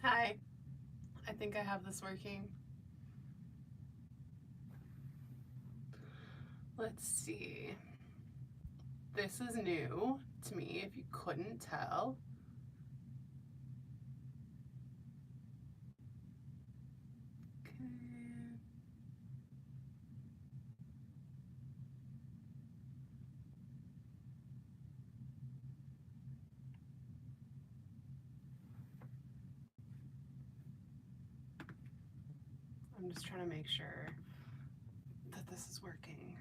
Hi, I think I have this working. Let's see. This is new to me, if you couldn't tell. Okay. I'm just trying to make sure that this is working.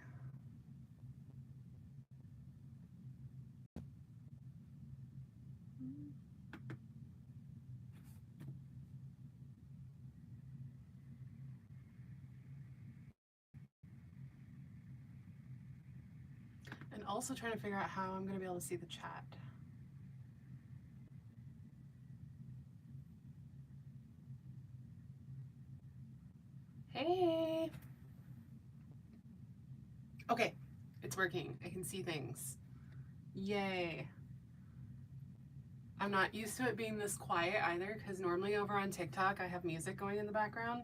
And also trying to figure out how I'm going to be able to see the chat. Hey! Okay, it's working. I can see things. Yay. I'm not used to it being this quiet either, because normally over on TikTok I have music going in the background.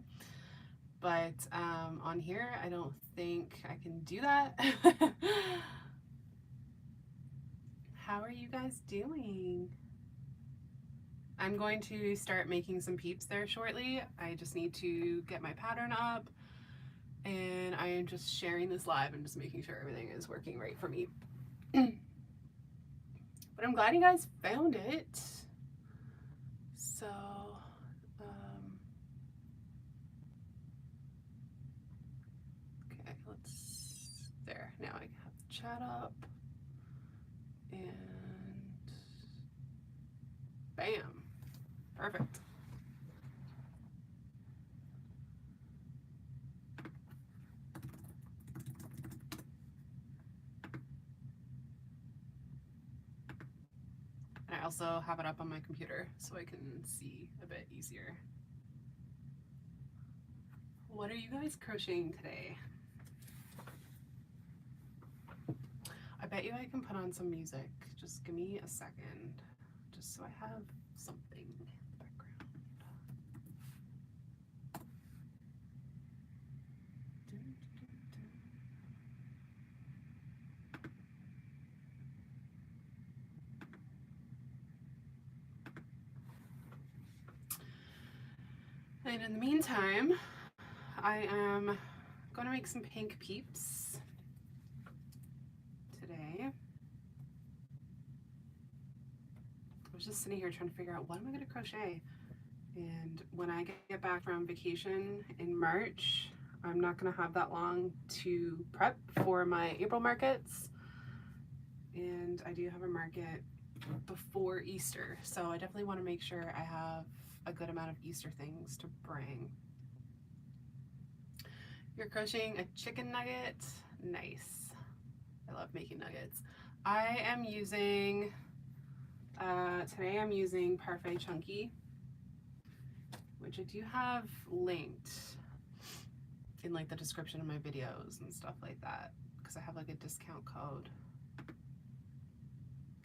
But on here, I don't think I can do that. How are you guys doing? I'm going to start making some peeps there shortly. I just need to get my pattern up, and I am just sharing this live and just making sure everything is working right for me. But I'm glad you guys found it. So, okay, there, now I have the chat up, and bam, perfect. And I also have it up on my computer so I can see a bit easier. What are you guys crocheting today? I bet you I can put on some music. Just give me a second, just so I have something in the background. And in the meantime, I am going to make some pink peeps today. I was just sitting here trying to figure out what am I going to crochet. And when I get back from vacation in March, I'm not going to have that long to prep for my April markets. And I do have a market before Easter, so I definitely want to make sure I have a good amount of Easter things to bring. You're crocheting a chicken nugget? Nice. I love making nuggets. I am using, today I'm using Parfait Chunky, which I do have linked in like the description of my videos and stuff like that, because I have like a discount code.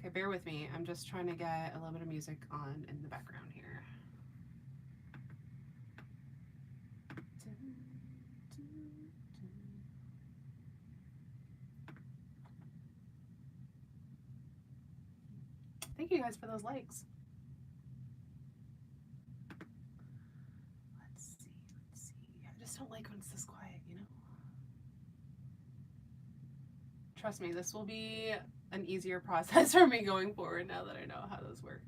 Okay, bear with me. I'm just trying to get a little bit of music on in the background here. Thank you guys for those likes. Let's see. I just don't like when it's this quiet, you know? Trust me, this will be an easier process for me going forward now that I know how this works.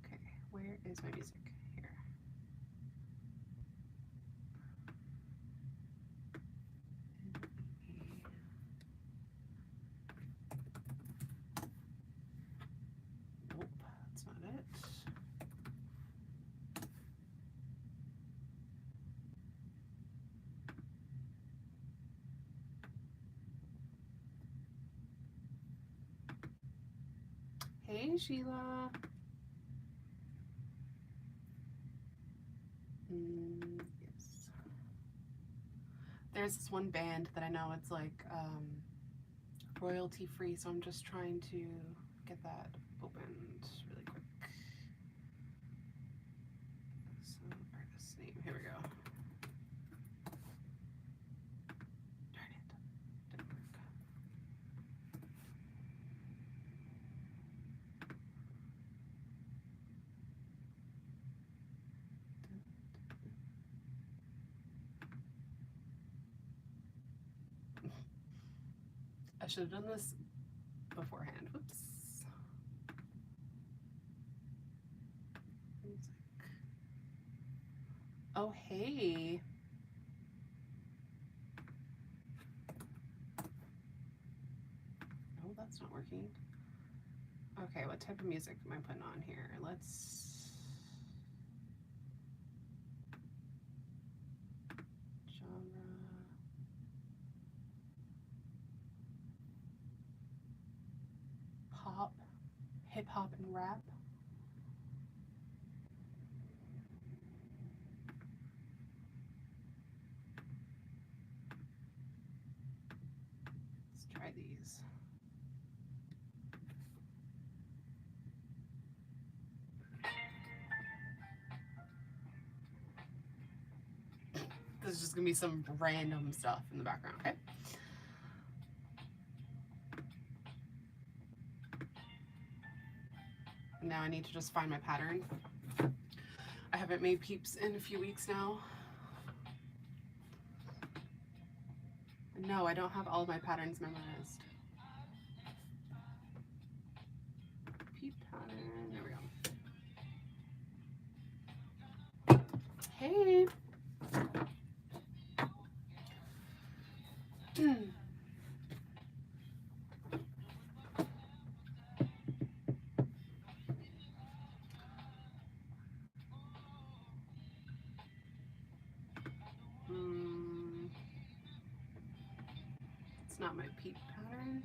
Okay, where is my music? Here. Nope, that's not it. Hey, Sheila. Yes. There's this one band that I know it's like royalty free, so I'm just trying to get that opened really quick. So, artist name, here we go. Darn it, didn't work. I should have done this beforehand. Whoops. Oh, hey. Oh, that's not working. Okay, what type of music am I putting on here? Let's... genre... pop, hip hop and rap. Let's try these. This is just gonna be some random stuff in the background, okay? Now I need to just find my pattern. I haven't made Peeps in a few weeks now. No, I don't have all of my patterns memorized. Peep pattern, there we go. Hey. It's not my peep pattern.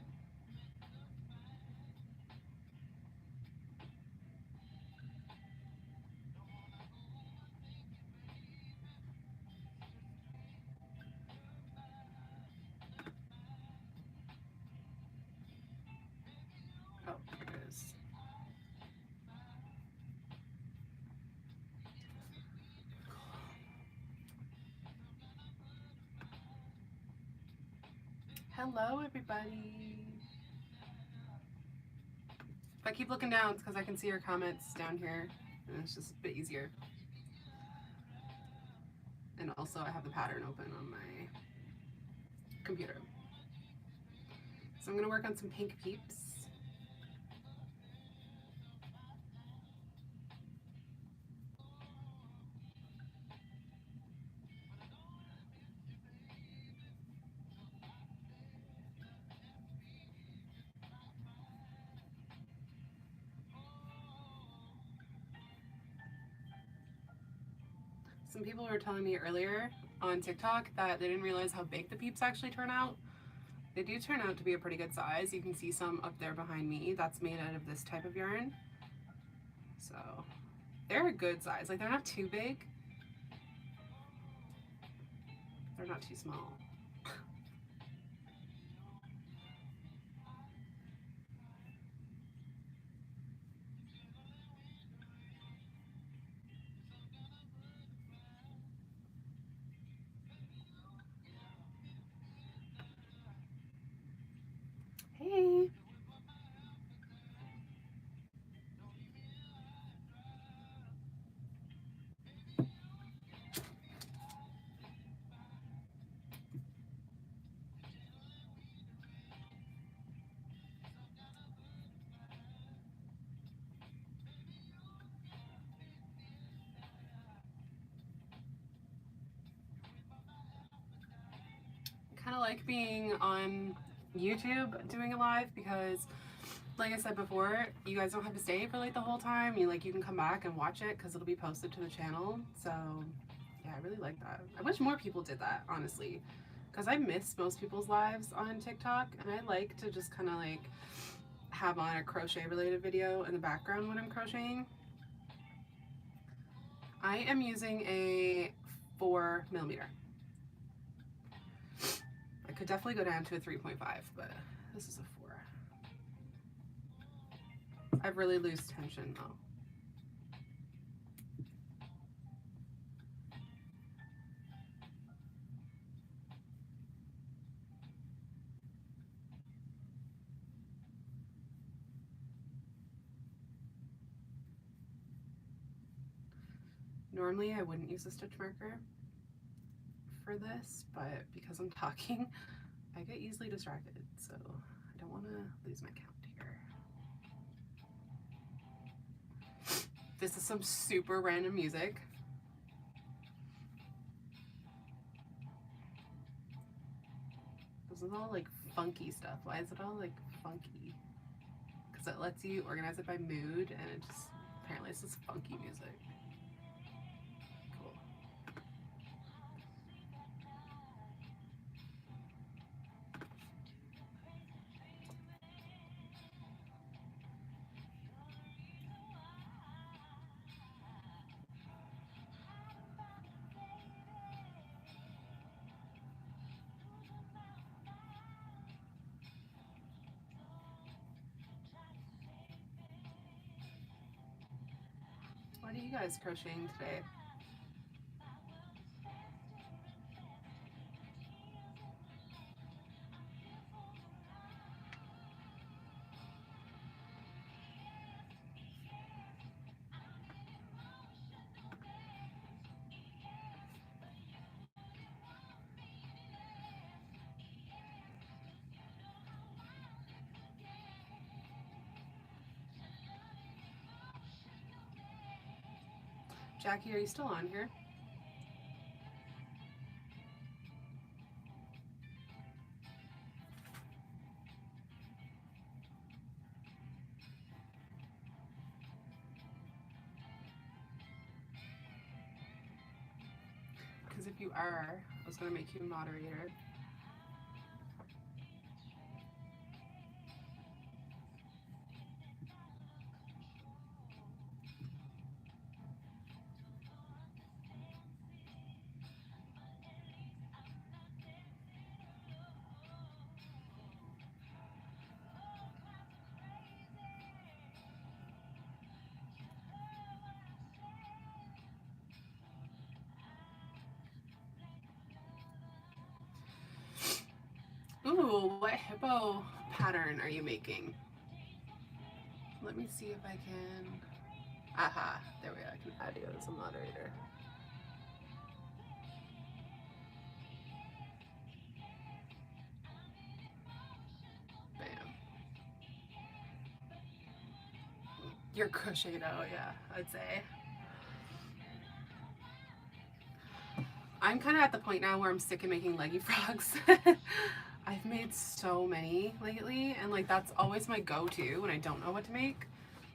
Oh, here it is. Hello, everybody. If I keep looking down, it's because I can see your comments down here, and it's just a bit easier. And also, I have the pattern open on my computer. So I'm going to work on some pink peeps. Some people were telling me earlier on TikTok that they didn't realize how big the peeps actually turn out. They do turn out to be a pretty good size. You can see some up there behind me. That's made out of this type of yarn. So they're a good size. Like, they're not too big. They're not too small. Hey. Kind of like being on YouTube doing a live because, like I said before, you guys don't have to stay for like the whole time. You can come back and watch it because it'll be posted to the channel. So yeah, I really like that. I wish more people did that, honestly, because I miss most people's lives on TikTok, and I like to just kind of like have on a crochet related video in the background when I'm crocheting. I am using a 4mm. I could definitely go down to a 3.5, but this is a 4. I have really loose tension though. Normally I wouldn't use a stitch marker for this, but because I'm talking, I get easily distracted, so I don't want to lose my count here. This is some super random music. This is all like funky stuff. Why is it all like funky? Because it lets you organize it by mood, and it just, apparently it's just funky music. Cool. What are you guys crocheting today? Jackie, are you still on here? Because if you are, I was going to make you a moderator. Ooh, what hippo pattern are you making? Let me see if I can. Aha, there we go. I can add you as a moderator. Bam. You're crocheted out, yeah, I'd say. I'm kind of at the point now where I'm sick of making leggy frogs. I've made so many lately, and like that's always my go-to when I don't know what to make.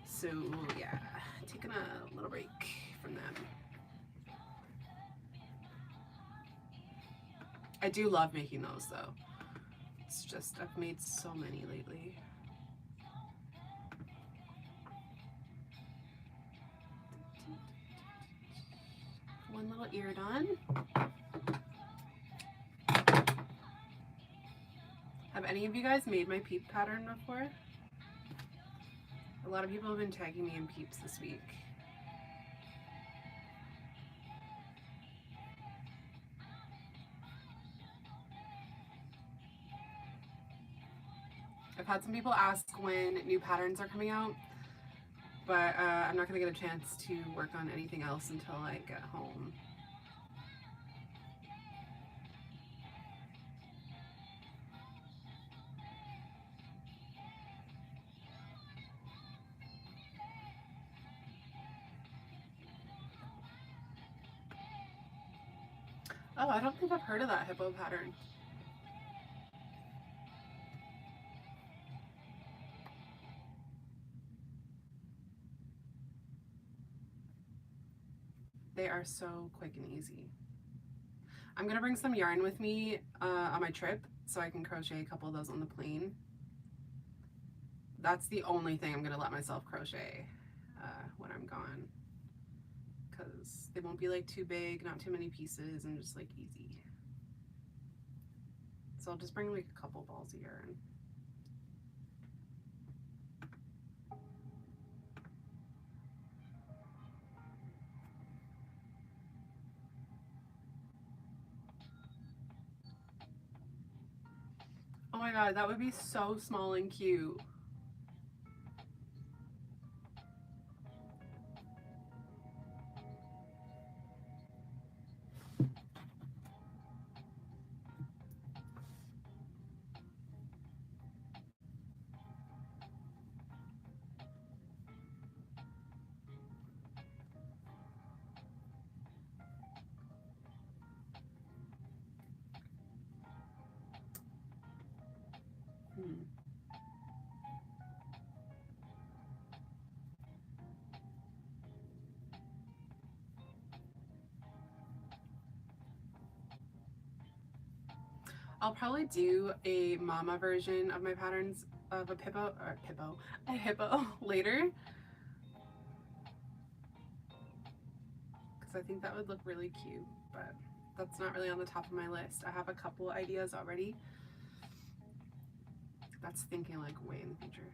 So yeah, taking a little break from them. I do love making those though. It's just I've made so many lately. One little ear done. Have any of you guys made my peep pattern before? A lot of people have been tagging me in Peeps this week. I've had some people ask when new patterns are coming out, but I'm not going to get a chance to work on anything else until I get home. Oh, I don't think I've heard of that hippo pattern. They are so quick and easy. I'm gonna bring some yarn with me on my trip so I can crochet a couple of those on the plane. That's the only thing I'm gonna let myself crochet when I'm gone, because they won't be like too big, not too many pieces, and just like easy. So I'll just bring like a couple balls of yarn. my god, that would be so small and cute. I'll probably do a mama version of my patterns of a hippo later, because I think that would look really cute, but that's not really on the top of my list. I have a couple ideas already. That's thinking like way in the future.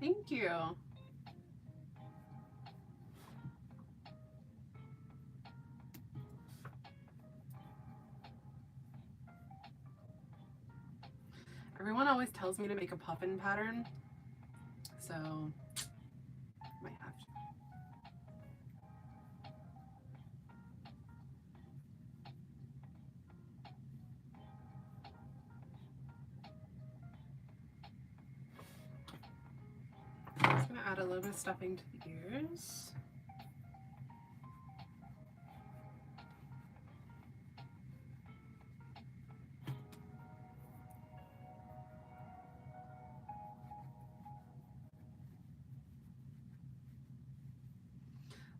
Thank you. Everyone always tells me to make a puffin pattern, so might have to. I'm just gonna add a little bit of stuffing to the ears.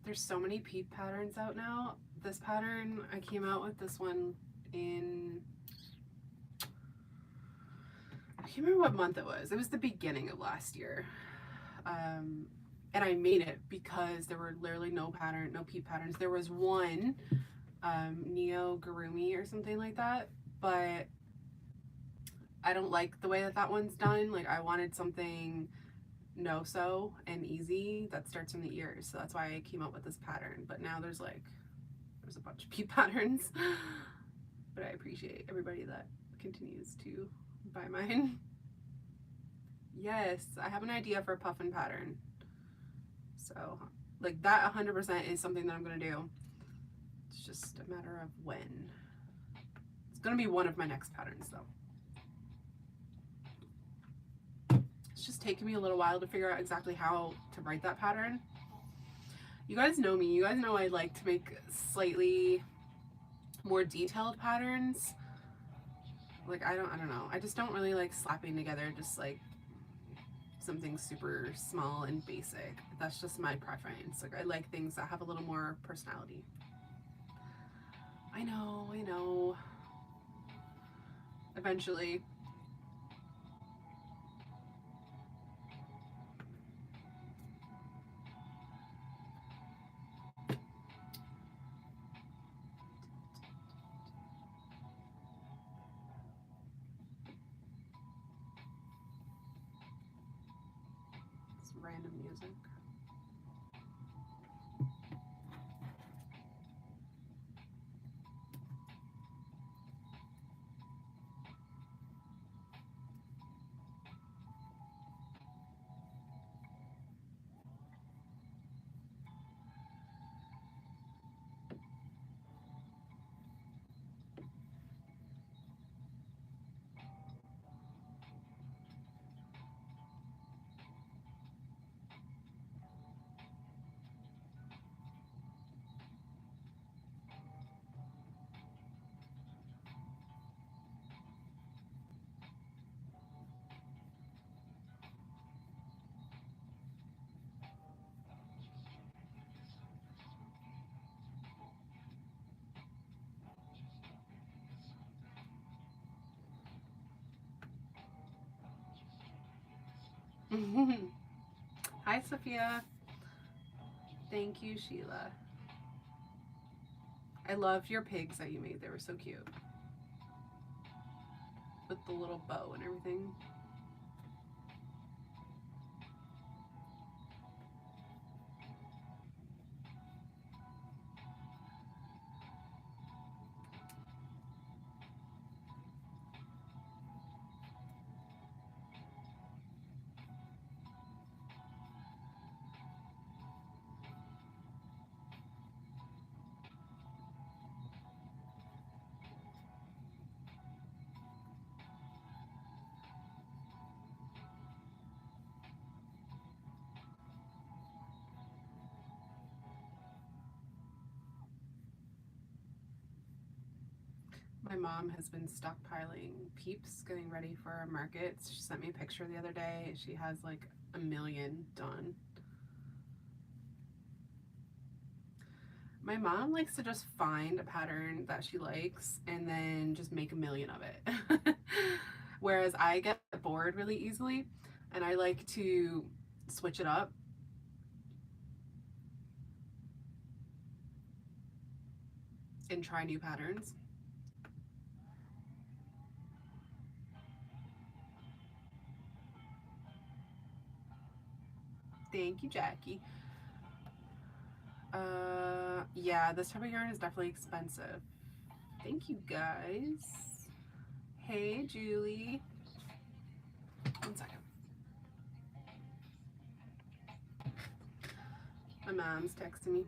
There's so many Peep patterns out now. This pattern, I came out with this one in, I can't remember what month it was. It was the beginning of last year. And I made it because there were literally no Peep patterns. There was one, Neo Gurumi or something like that, but I don't like the way that that one's done. Like, I wanted something no-sew and easy that starts from the ears, so that's why I came up with this pattern. But now there's a bunch of Peep patterns. But I appreciate everybody that continues to buy mine. Yes, I have an idea for a puffin pattern, so like that 100% is something that I'm gonna do. It's just a matter of when. It's gonna be one of my next patterns though. It's just taking me a little while to figure out exactly how to write that pattern. You guys know me. You guys know I like to make slightly more detailed patterns. Like, I don't know. I just don't really like slapping together just like something super small and basic. That's just my preference. Like, I like things that have a little more personality. I know. Eventually. Random music. Hi, Sophia. Thank you, Sheila. I loved your pigs that you made. They were so cute. With the little bow and everything. My mom has been stockpiling Peeps, getting ready for our markets. She sent me a picture the other day. She has like a million done. My mom likes to just find a pattern that she likes and then just make a million of it. Whereas I get bored really easily and I like to switch it up. And try new patterns. Thank you, Jackie. Yeah, this type of yarn is definitely expensive. Thank you, guys. Hey, Julie. 1 second. My mom's texting me.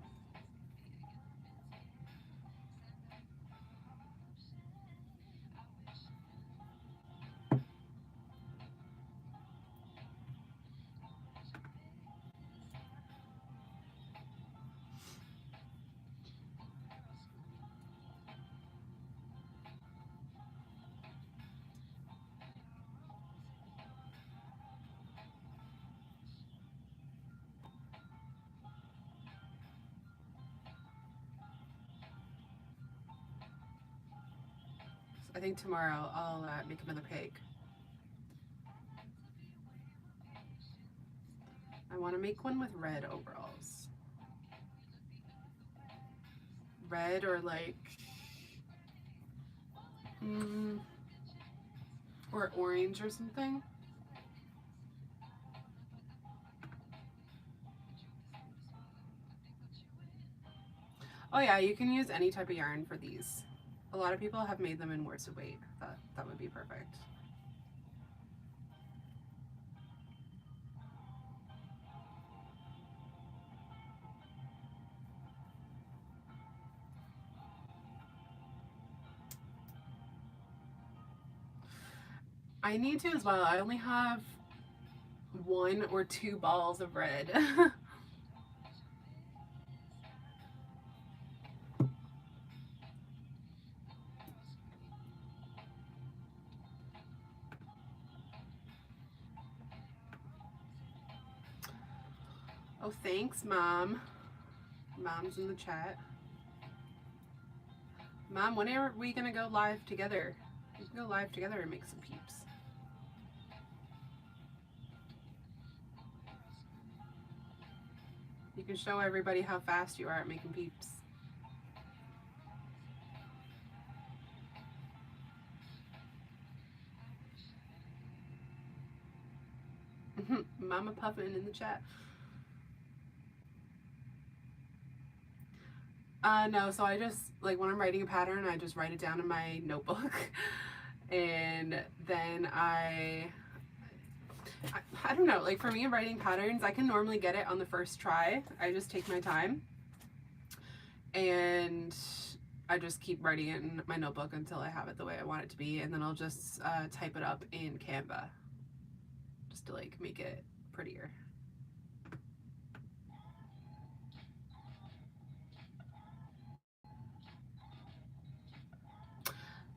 I think tomorrow I'll make another pig. I want to make one with red overalls. Red or like, or orange or something. Oh yeah, you can use any type of yarn for these. A lot of people have made them in worsted weight. That would be perfect. I need to as well. I only have 1 or 2 balls of red. Oh, thanks, Mom. Mom's in the chat. Mom, when are we gonna go live together? We can go live together and make some Peeps. You can show everybody how fast you are at making Peeps. Mama Puffin in the chat. No, so I just, like when I'm writing a pattern, I just write it down in my notebook. And then I don't know, like for me writing patterns, I can normally get it on the first try. I just take my time and I just keep writing it in my notebook until I have it the way I want it to be, and then I'll just type it up in Canva just to like make it prettier.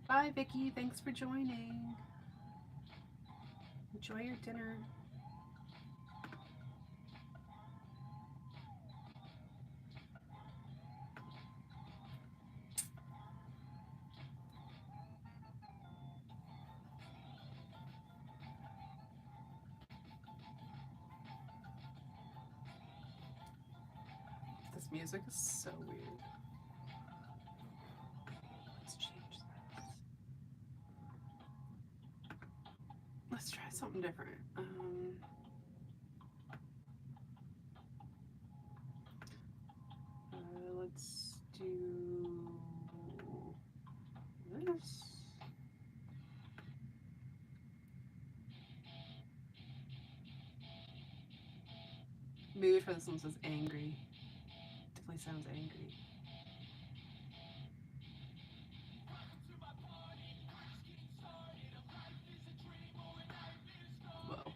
Bye, Vicky. Thanks for joining. Enjoy your dinner. This music is so weird. Let's change this. Let's try something different. Let's do this. Mood for this one says angry. Definitely sounds angry. Whoa.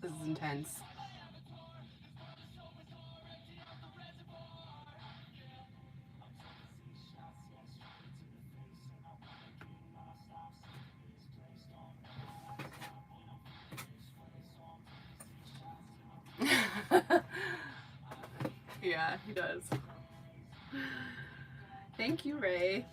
This is intense. Yeah, he does. Thank you, Ray.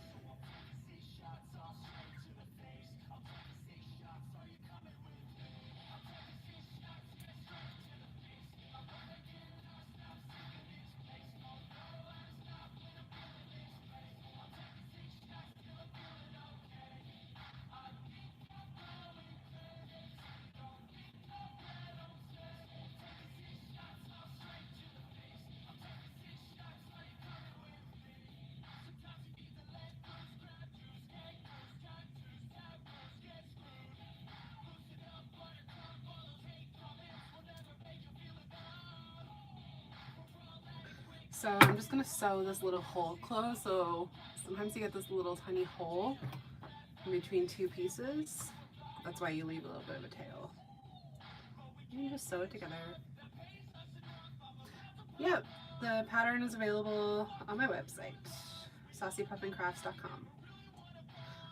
So I'm just gonna sew this little hole closed. So sometimes you get this little tiny hole in between two pieces. That's why you leave a little bit of a tail. You just sew it together. Yep, the pattern is available on my website, saucypuffandcrafts.com.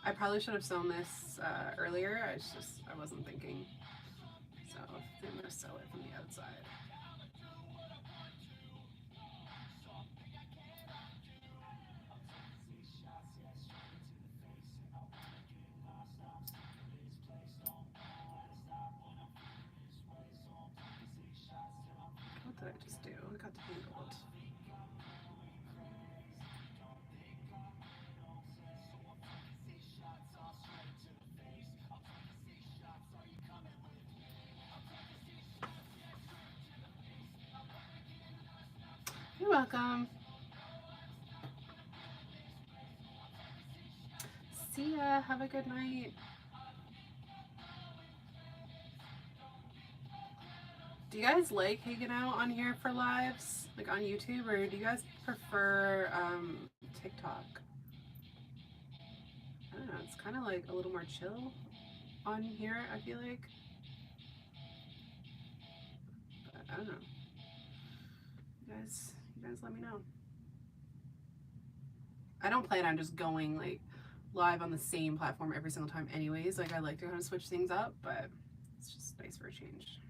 I probably should have sewn this earlier. I wasn't thinking. So I'm gonna sew it from the outside. What did I just do? I got tangled. You're welcome. See ya. Have a good night. Do you guys like hanging out on here for lives, like on YouTube, or do you guys prefer TikTok? I don't know. It's kind of like a little more chill on here, I feel like. But I don't know. You guys let me know. I don't plan on just going like live on the same platform every single time anyways. Like I like to kind of switch things up, but it's just nice for a change.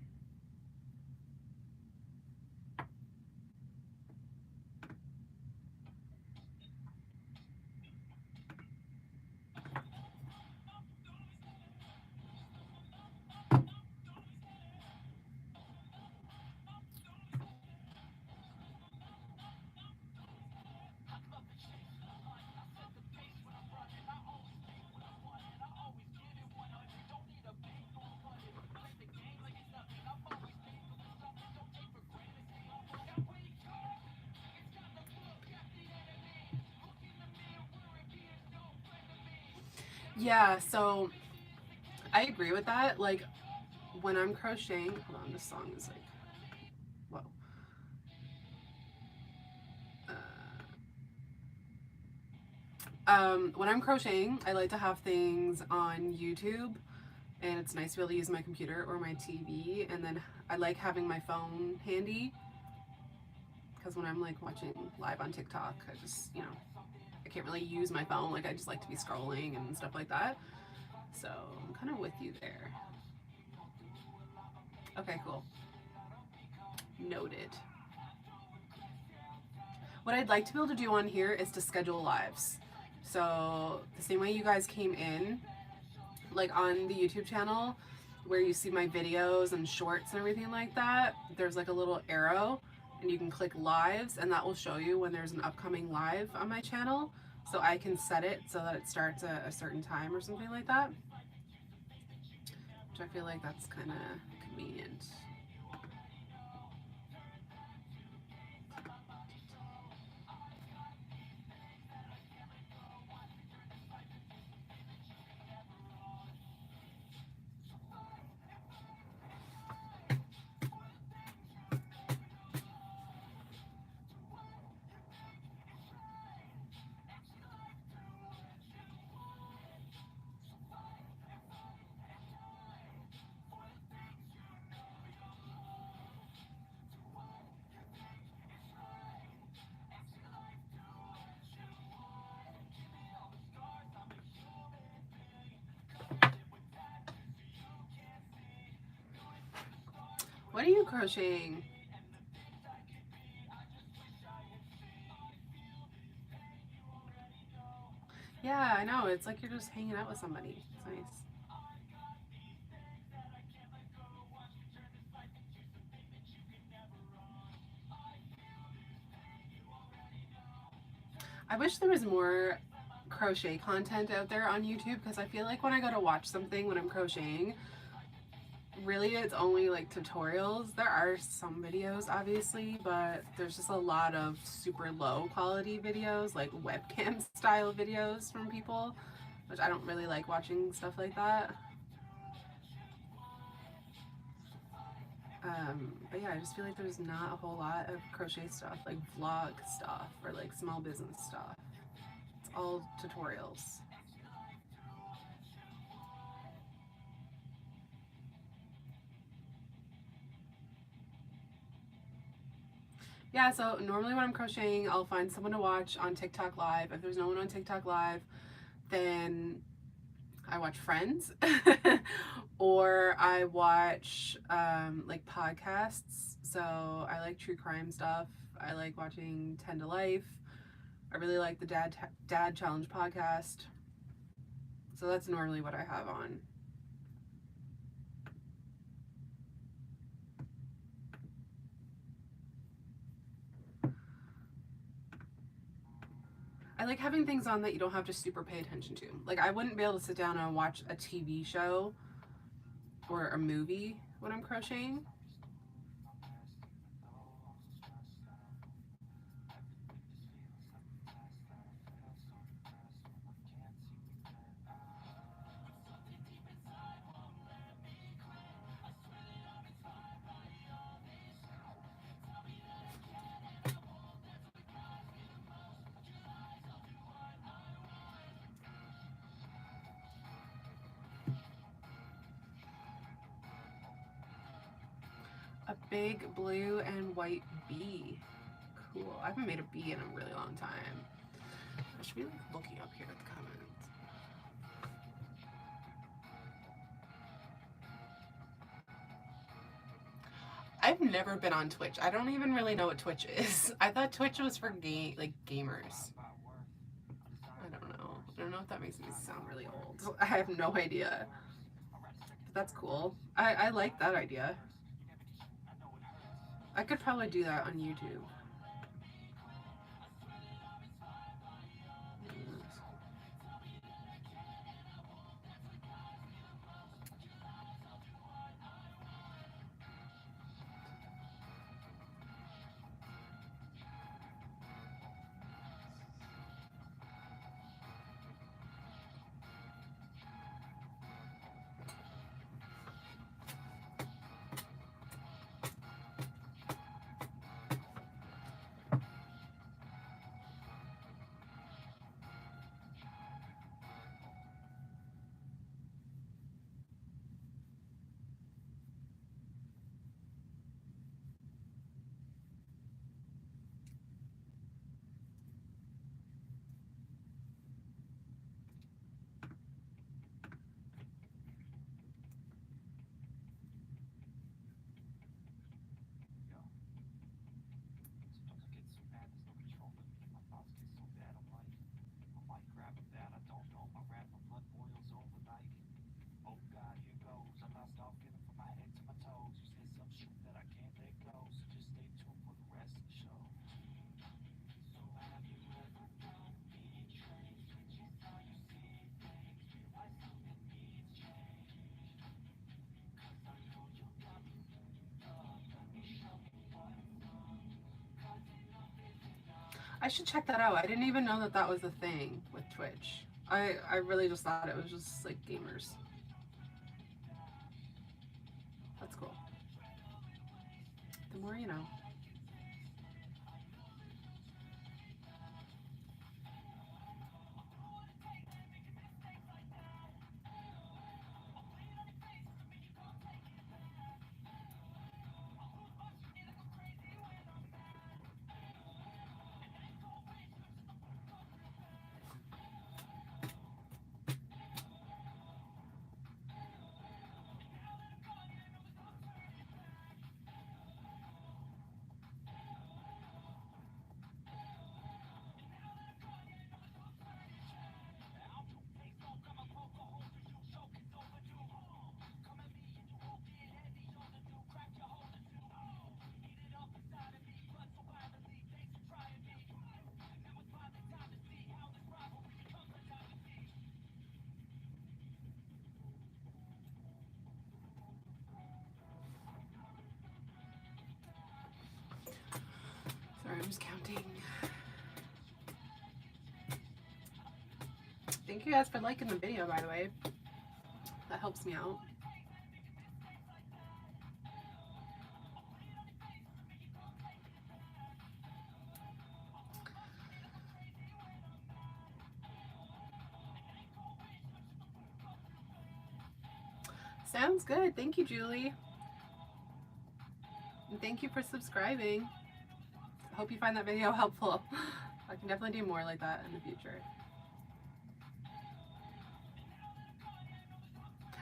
Yeah, so I agree with that. Like when I'm crocheting, hold on, this song is like, whoa. When I'm crocheting, I like to have things on YouTube, and it's nice to be able to use my computer or my TV, and then I like having my phone handy, because when I'm like watching live on TikTok, I just, you know, I can't really use my phone. Like I just like to be scrolling and stuff like that. So I'm kind of with you there. Okay, cool. Noted. What I'd like to be able to do on here is to schedule lives. So the same way you guys came in, like on the YouTube channel, where you see my videos and shorts and everything like that, there's like a little arrow and you can click lives, and that will show you when there's an upcoming live on my channel. So I can set it so that it starts at a certain time or something like that, which I feel like that's kind of convenient. What are you crocheting? Yeah, I know. It's like you're just hanging out with somebody. It's nice. I wish there was more crochet content out there on YouTube, because I feel like when I go to watch something when I'm crocheting, really it's only like tutorials. There are some videos obviously, but there's just a lot of super low quality videos, like webcam style videos from people, which I don't really like watching stuff like that. But yeah, I just feel like there's not a whole lot of crochet stuff, like vlog stuff or like small business stuff. It's all tutorials. Yeah, so normally when I'm crocheting, I'll find someone to watch on TikTok Live. If there's no one on TikTok Live, then I watch Friends or I watch like podcasts. So I like true crime stuff. I like watching 10 to Life. I really like the Dad Challenge podcast. So that's normally what I have on. I like having things on that you don't have to super pay attention to. Like I wouldn't be able to sit down and watch a TV show or a movie when I'm crocheting. A big blue and white bee. Cool. I haven't made a bee in a really long time. I should be like looking up here at the comments. I've never been on Twitch. I don't even really know what Twitch is. I thought Twitch was for gamers. I don't know. I don't know if that makes me sound really old. I have no idea. But that's cool. I like that idea. I could probably do that on YouTube. I should check that out. I didn't even know that that was a thing with Twitch. I really just thought it was just like gamers. That's cool. The more you know. Sorry, I'm just counting. Thank you guys for liking the video, by the way. That helps me out. Sounds good. Thank you, Julie. And thank you for subscribing. I hope you find that video helpful. I can definitely do more like that in the future.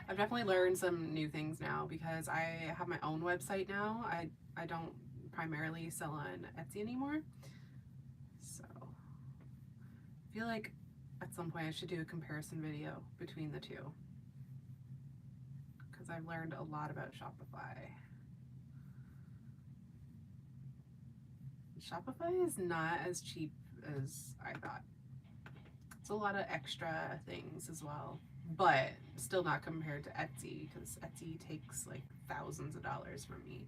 I've definitely learned some new things now because I have my own website now. I don't primarily sell on Etsy anymore. So I feel like at some point I should do a comparison video between the two because I've learned a lot about Shopify. Shopify is not as cheap as I thought. It's a lot of extra things as well, but still not compared to Etsy because Etsy takes like thousands of dollars from me.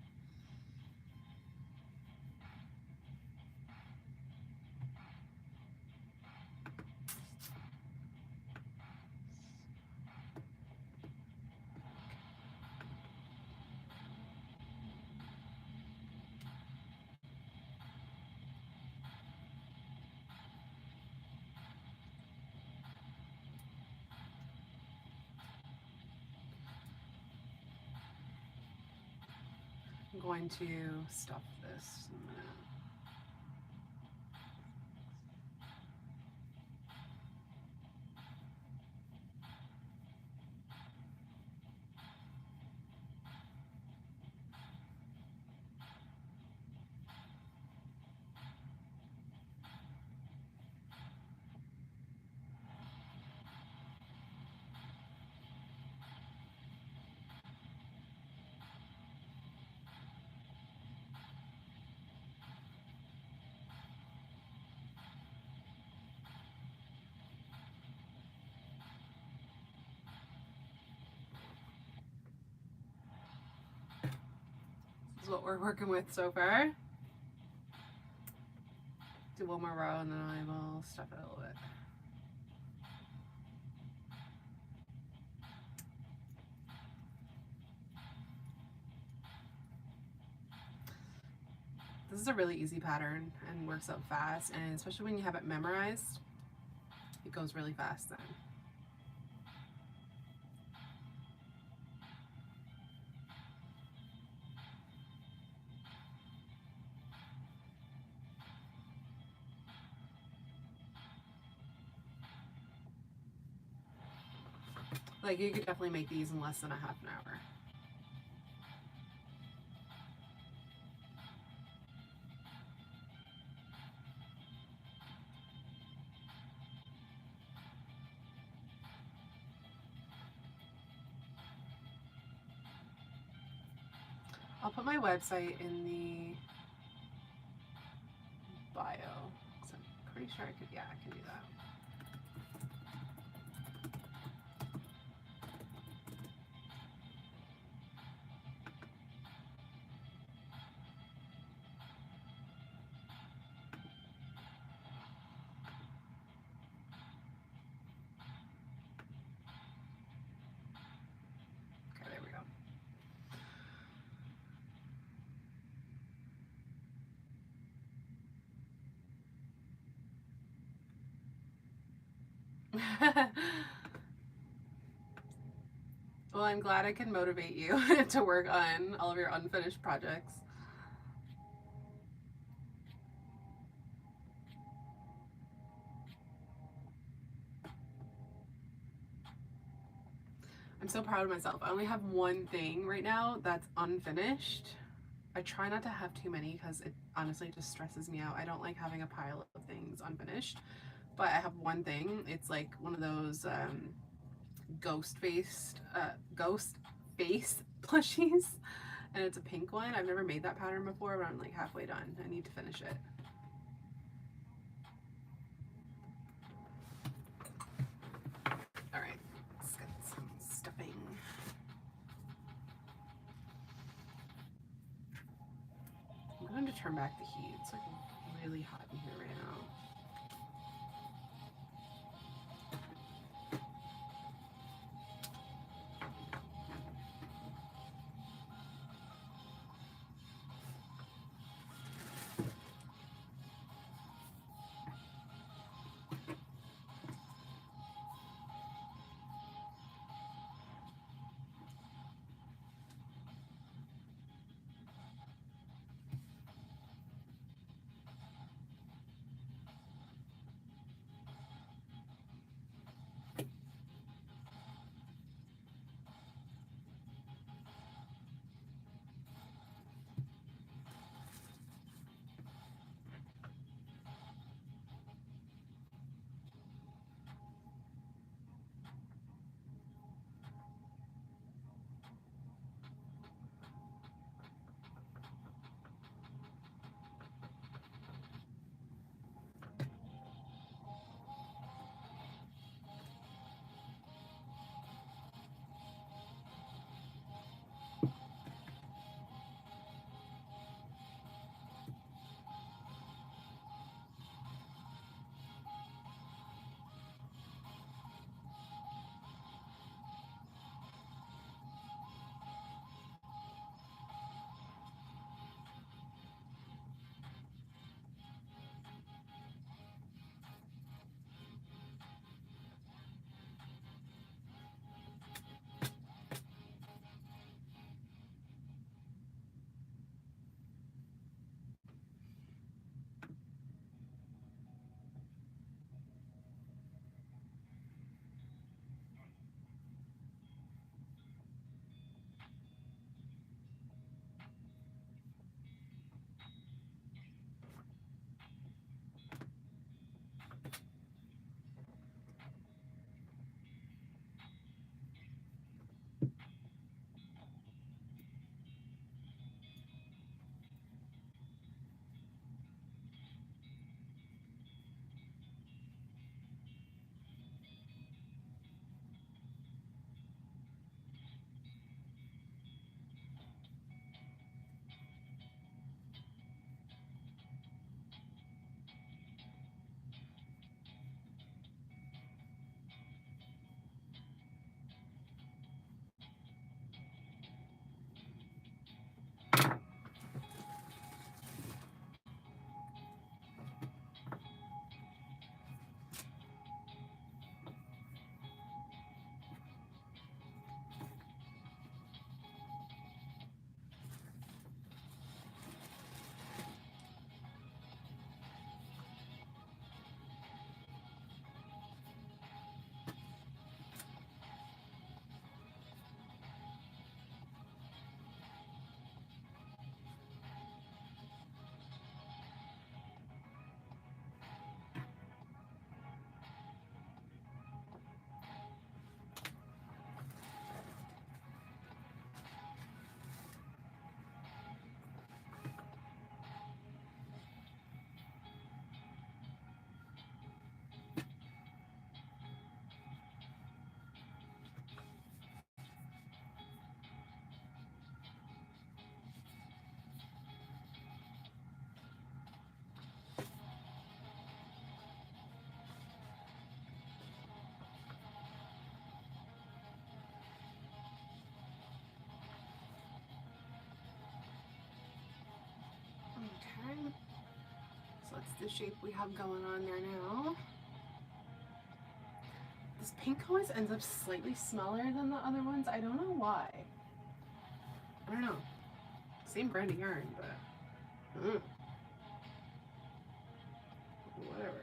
I'm going to stuff this in a minute. Is what we're working with so far. Do one more row and then I will stuff it a little bit. This is a really easy pattern and works up fast, and especially when you have it memorized, it goes really fast then. Like you could definitely make these in less than a half an hour. I'll put my website in the bio. So I'm pretty sure I could, yeah, I can do that. Well, I'm glad I can motivate you to work on all of your unfinished projects. I'm so proud of myself. I only have one thing right now that's unfinished. I try not to have too many because it honestly just stresses me out. I don't like having a pile of things unfinished. But I have one thing. It's like one of those ghost face plushies, and it's a pink one. I've never made that pattern before, but I'm like halfway done. I need to finish it. All right, let's get some stuffing. I'm going to turn back the heat. It's like really hot in here right now. Okay, so that's the shape we have going on there now. This pink always ends up slightly smaller than the other ones. I don't know why. I don't know. Same brand of yarn, but whatever.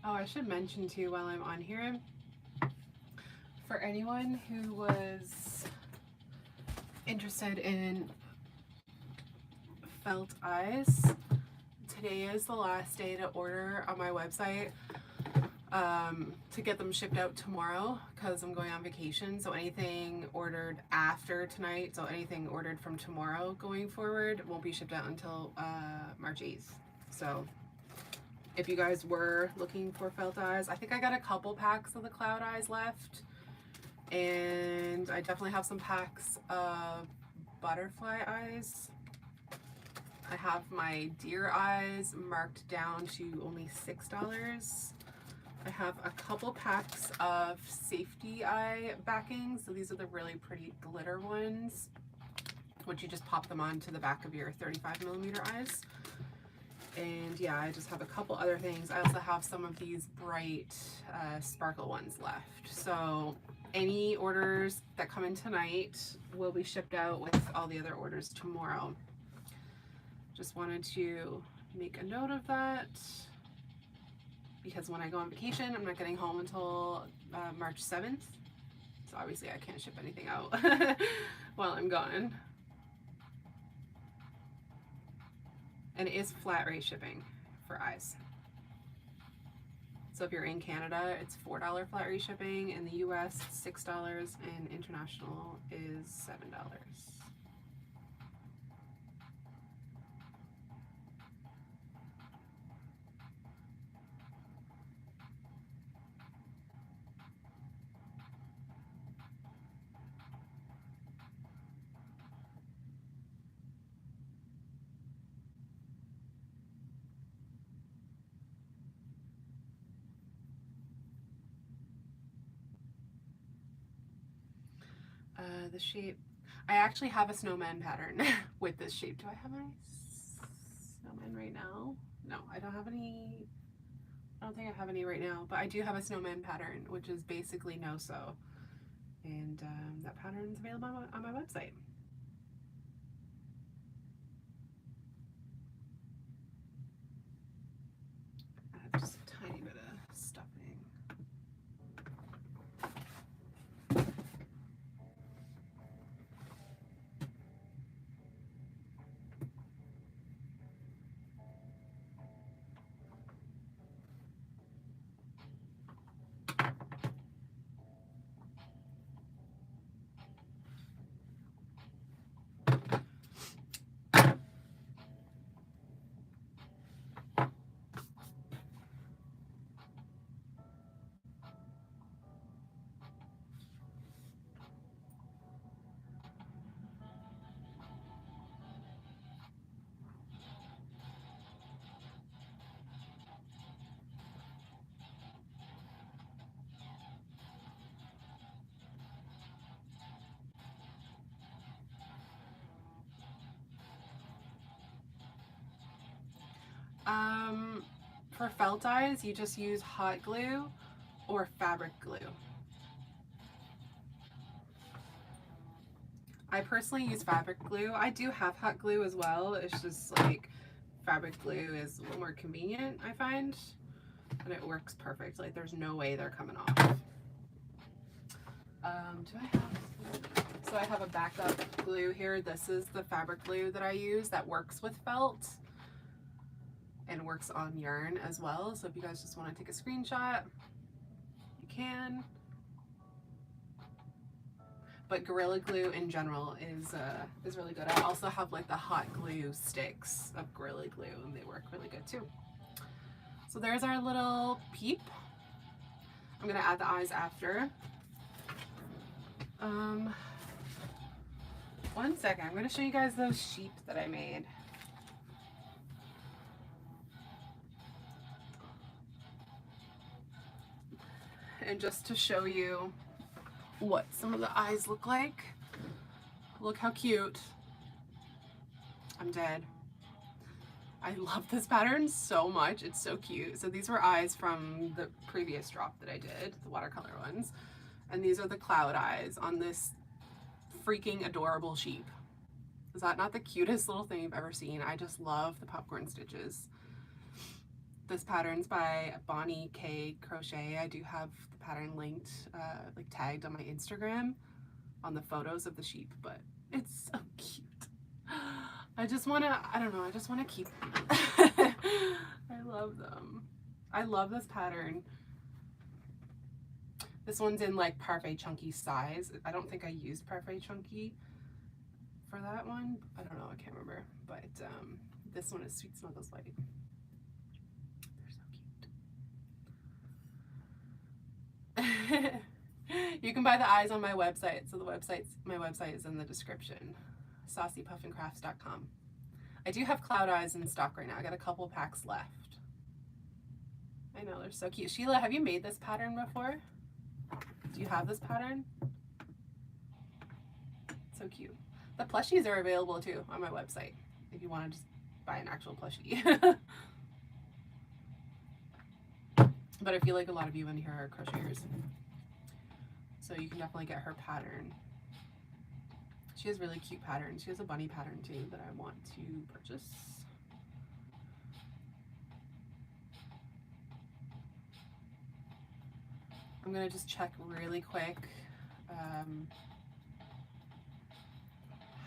Oh, I should mention too while I'm on here, for anyone who was interested in felt eyes, today is the last day to order on my website to get them shipped out tomorrow because I'm going on vacation. So anything ordered after tonight, so anything ordered from tomorrow going forward, won't be shipped out until March 8th. So if you guys were looking for felt eyes, I think I got a couple packs of the cloud eyes left, and I definitely have some packs of butterfly eyes. I have my deer eyes marked down to only $6. I have a couple packs of safety eye backings. So these are the really pretty glitter ones, which you just pop them onto the back of your 35mm eyes. And yeah, I just have a couple other things. I also have some of these bright sparkle ones left. So any orders that come in tonight will be shipped out with all the other orders tomorrow. Just wanted to make a note of that because when I go on vacation, I'm not getting home until March 7th. So obviously I can't ship anything out while I'm gone. And it is flat rate shipping for eyes. So if you're in Canada, it's $4 flat rate shipping. In the US, it's $6, and international is $7. The shape, I actually have a snowman pattern with this shape. Do I have any snowman right now? No, I don't have any. I don't think I have any right now, but I do have a snowman pattern, which is basically no-sew, and that pattern is available on my website. I have just a tiny bit of stuffing. For felt eyes, you just use hot glue or fabric glue. I personally use fabric glue. I do have hot glue as well. It's just like fabric glue is a little more convenient, I find, and it works perfect. Like there's no way they're coming off. So I have a backup glue here. This is the fabric glue that I use that works with felt. and works on yarn as well. So if you guys just want to take a screenshot, you can. But Gorilla Glue in general is really good. I also have like the hot glue sticks of Gorilla Glue, and they work really good too. So there's our little peep. I'm gonna add the eyes after. One second, I'm gonna show you guys those sheep that I made. And just to show you what some of the eyes look like. Look how cute. I'm dead. I love this pattern so much. It's so cute. So these were eyes from the previous drop that I did, the watercolor ones. And these are the cloud eyes on this freaking adorable sheep. Is that not the cutest little thing you've ever seen? I just love the popcorn stitches. This pattern's by Bonnie K Crochet. I do have the pattern linked, like tagged on my Instagram on the photos of the sheep, but it's so cute. I just wanna, I don't know, I just wanna keep them. I love them. I love this pattern. This one's in like Parfait Chunky size. I don't think I used Parfait Chunky for that one. I don't know, I can't remember. But this one is Sweet Snuggles White. They're so cute. You can buy the eyes on my website. So my website is in the description. SaucyPuffinCrafts.com. I do have cloud eyes in stock right now. I got a couple packs left. I know, they're so cute. Sheila, have you made this pattern before? Do you have this pattern? So cute. The plushies are available too on my website if you want to just buy an actual plushie. But I feel like a lot of you in here are crocheters, so you can definitely get her pattern. She has really cute patterns. She has a bunny pattern too that I want to purchase. I'm gonna just check really quick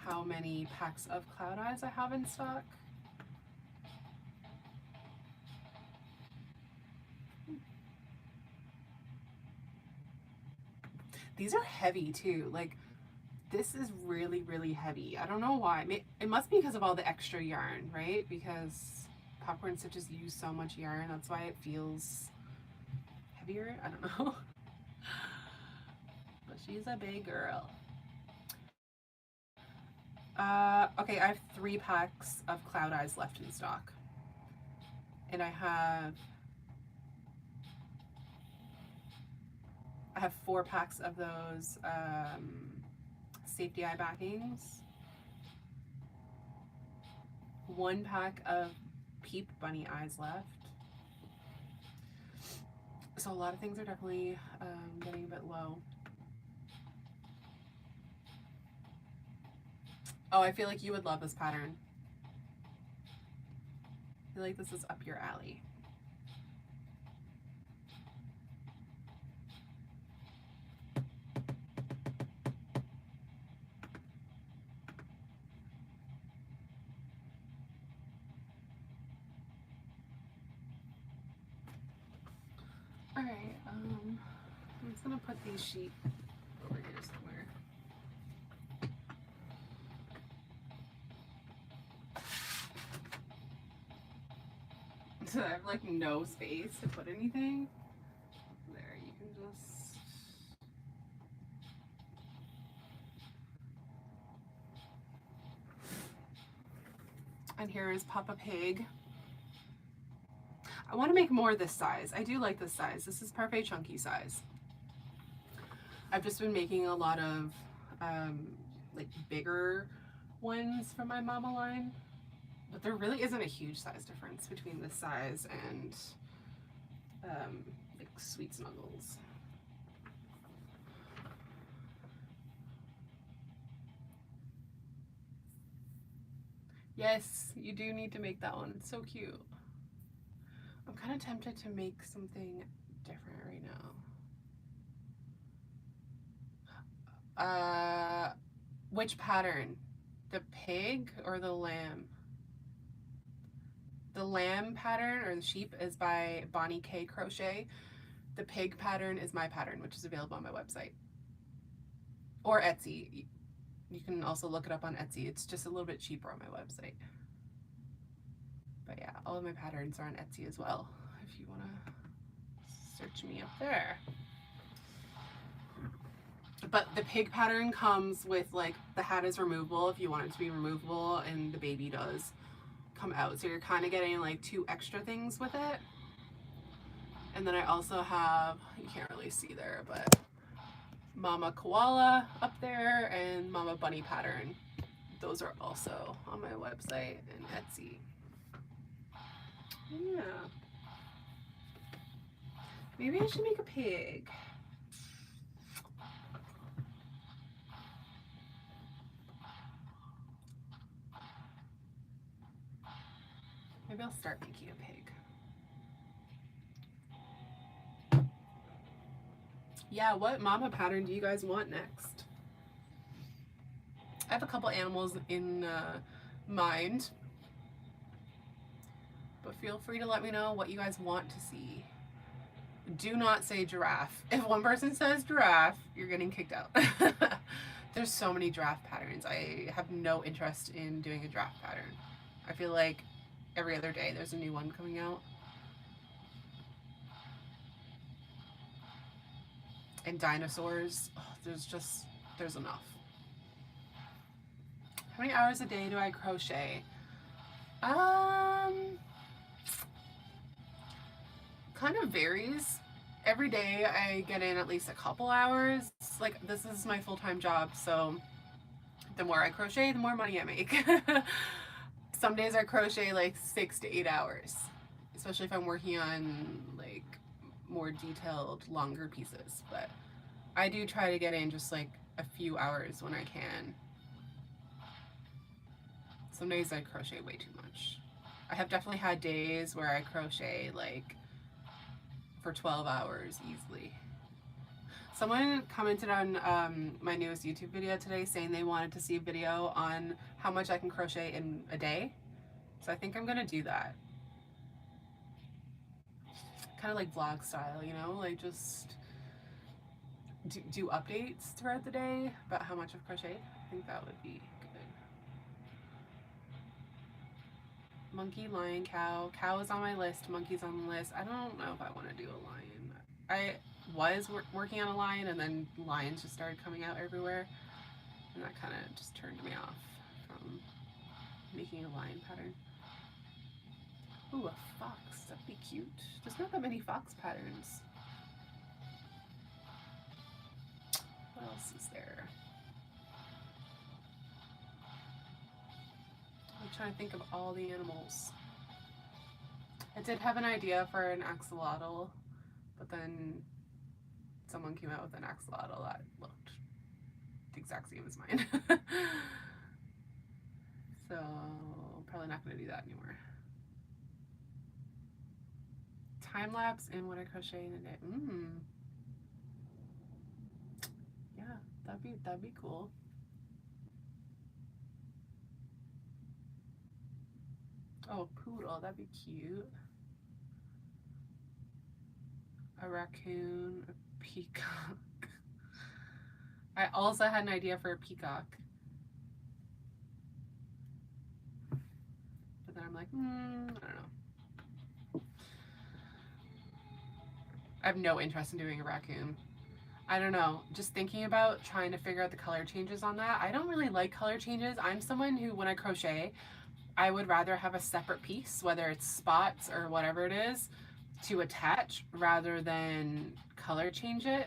how many packs of cloud eyes I have in stock. These are heavy too. Like, this is really, really heavy. I don't know why. It must be because of all the extra yarn, right? Because popcorn stitches use so much yarn. That's why it feels heavier. I don't know. But she's a big girl. Okay, I have 3 packs of cloud eyes left in stock. And I have 4 packs of those safety eye backings, 1 pack of Peep bunny eyes left. So a lot of things are definitely getting a bit low. Oh, I feel like you would love this pattern. I feel like this is up your alley. All right, I'm just gonna put these sheep over here somewhere. So I have like no space to put anything. There, you can just. And here is Papa Pig. I want to make more this size. I do like this size. This is Parfait Chunky size. I've just been making a lot of like bigger ones from my mama line, but there really isn't a huge size difference between this size and like Sweet Snuggles. Yes, you do need to make that one. It's so cute. I'm kind of tempted to make something different right now. Which pattern? The pig or the lamb? The lamb pattern, or the sheep, is by Bonnie K Crochet. The pig pattern is my pattern, which is available on my website. Or Etsy. You can also look it up on Etsy. It's just a little bit cheaper on my website. But yeah, all of my patterns are on Etsy as well, if you want to search me up there. But the pig pattern comes with, like, the hat is removable if you want it to be removable, and the baby does come out. So you're kind of getting like 2 extra things with it. And then I also have, you can't really see there, but Mama Koala up there and Mama Bunny pattern. Those are also on my website and Etsy. Yeah. Maybe I should make a pig. Maybe I'll start making a pig. Yeah, what mama pattern do you guys want next? I have a couple animals in mind, but feel free to let me know what you guys want to see. Do not say giraffe. If one person says giraffe, you're getting kicked out. There's so many giraffe patterns. I have no interest in doing a giraffe pattern. I feel like every other day there's a new one coming out. And dinosaurs, oh, there's enough. How many hours a day do I crochet? Kind of varies. Every day I get in at least a couple hours. Like, this is my full-time job, so the more I crochet, the more money I make. Some days I crochet like 6 to 8 hours, especially if I'm working on like more detailed, longer pieces. But I do try to get in just like a few hours when I can. Some days I crochet way too much. I have definitely had days where I crochet like for 12 hours easily. Someone commented on my newest YouTube video today saying they wanted to see a video on how much I can crochet in a day. So I think I'm gonna do that. Kind of like vlog style, you know, like just do updates throughout the day about how much I've crocheted. I think that would be good. Monkey, lion, cow. Cow is on my list. Monkey's on the list. I don't know if I want to do a lion. I was working on a lion, and then lions just started coming out everywhere, and that kind of just turned me off from making a lion pattern. Ooh, a fox. That'd be cute. There's not that many fox patterns. What else is there? I'm trying to think of all the animals. I did have an idea for an axolotl, but then someone came out with an axolotl that looked the exact same as mine. So probably not going to do that anymore. Time lapse and what I crochet in a day. Yeah, that'd be cool. Oh, poodle, that'd be cute. A raccoon, a peacock. I also had an idea for a peacock. But then I'm like, I don't know. I have no interest in doing a raccoon. I don't know, just thinking about trying to figure out the color changes on that. I don't really like color changes. I'm someone who, when I crochet, I would rather have a separate piece, whether it's spots or whatever it is, to attach rather than color change it.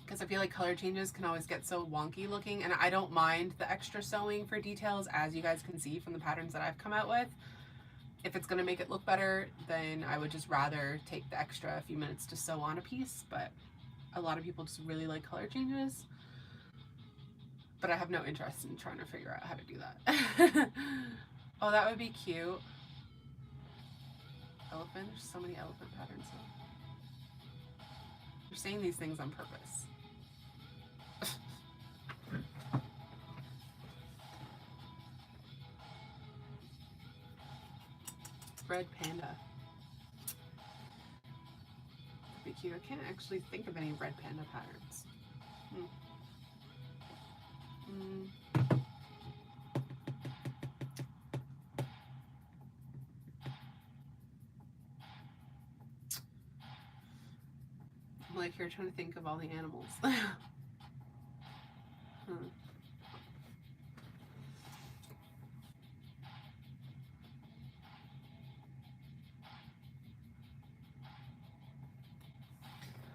Because I feel like color changes can always get so wonky looking, and I don't mind the extra sewing for details, as you guys can see from the patterns that I've come out with. If it's going to make it look better, then I would just rather take the extra few minutes to sew on a piece, but a lot of people just really like color changes. But I have no interest in trying to figure out how to do that. Oh, that would be cute. Elephant, there's so many elephant patterns. You're saying these things on purpose. red panda. That'd be cute. I can't actually think of any red panda patterns. I'm like here trying to think of all the animals.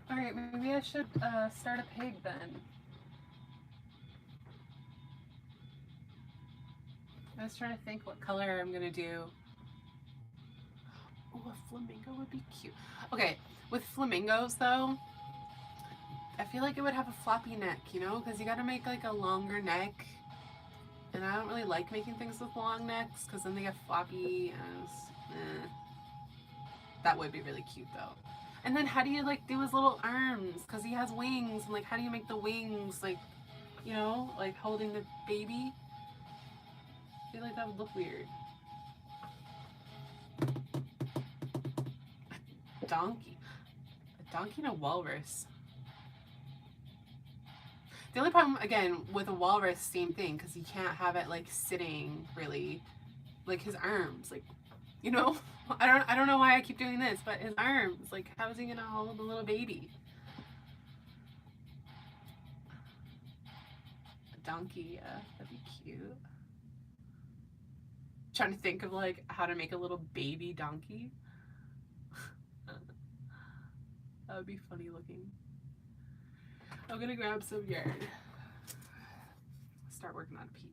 Alright, maybe I should start a pig then. I was trying to think what color I'm gonna do. Oh, a flamingo would be cute. Okay, with flamingos though, I feel like it would have a floppy neck, you know, because you gotta make like a longer neck. And I don't really like making things with long necks because then they get floppy and that would be really cute though. And then how do you like do his little arms? Because he has wings, and like how do you make the wings like, you know, like holding the baby? I feel like that would look weird. A donkey. A donkey and a walrus. The only problem, again, with a walrus, same thing, because you can't have it like sitting really, like his arms, like, you know, I don't know why I keep doing this, but his arms, like, how is he gonna hold a little baby? A donkey, yeah, that'd be cute. Trying to think of like how to make a little baby donkey. That would be funny looking. I'm gonna grab some yarn. Start working on a pea.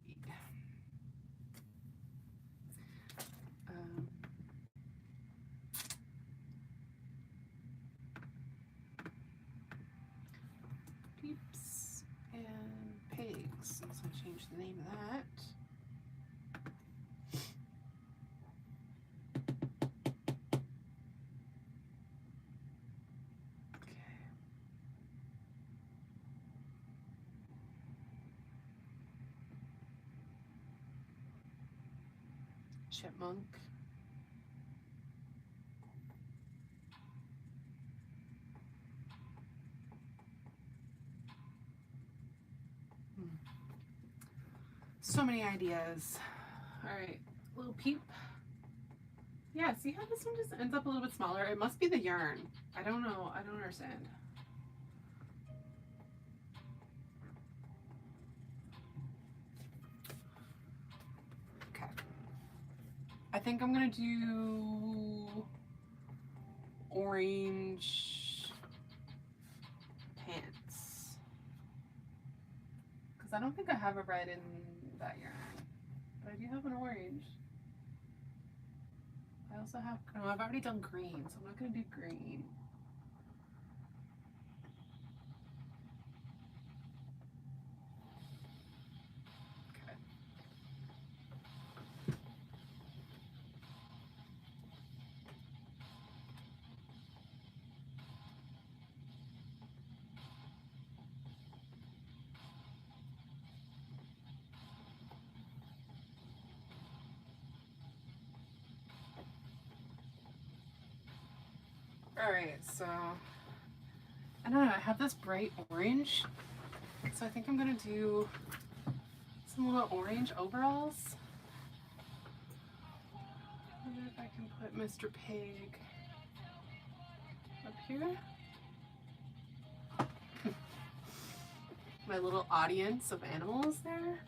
Peeps and pigs. So I change the name of that. Chipmunk. So many ideas. All right, little peep. Yeah, see how this one just ends up a little bit smaller? It must be the yarn. I don't know. I don't understand. Okay. I think I'm gonna do orange pants. Because I don't think I have a red in that yarn. But I do have an orange. I also have, no, I've already done green, so I'm not gonna do green. Okay. All right, so I don't know, I have this bright orange, so I think I'm gonna do some little orange overalls. I wonder if I can put Mr. Pig up here. My little audience of animals there.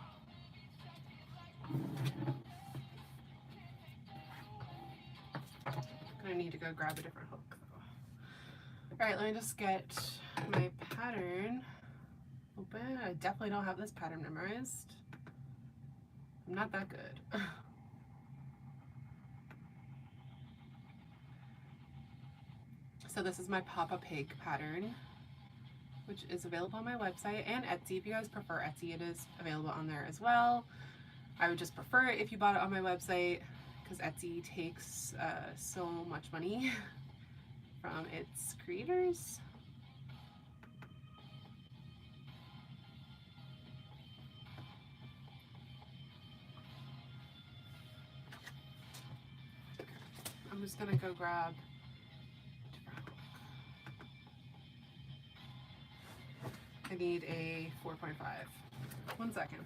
I need to go grab a different hook. All right, let me just get my pattern open. I definitely don't have this pattern memorized. I'm not that good. So this is my Papa Pig pattern, which is available on my website and Etsy. If you guys prefer Etsy, it is available on there as well. I would just prefer it if you bought it on my website because Etsy takes so much money from its creators. just gonna go grab. I need a 4.5. 1 second.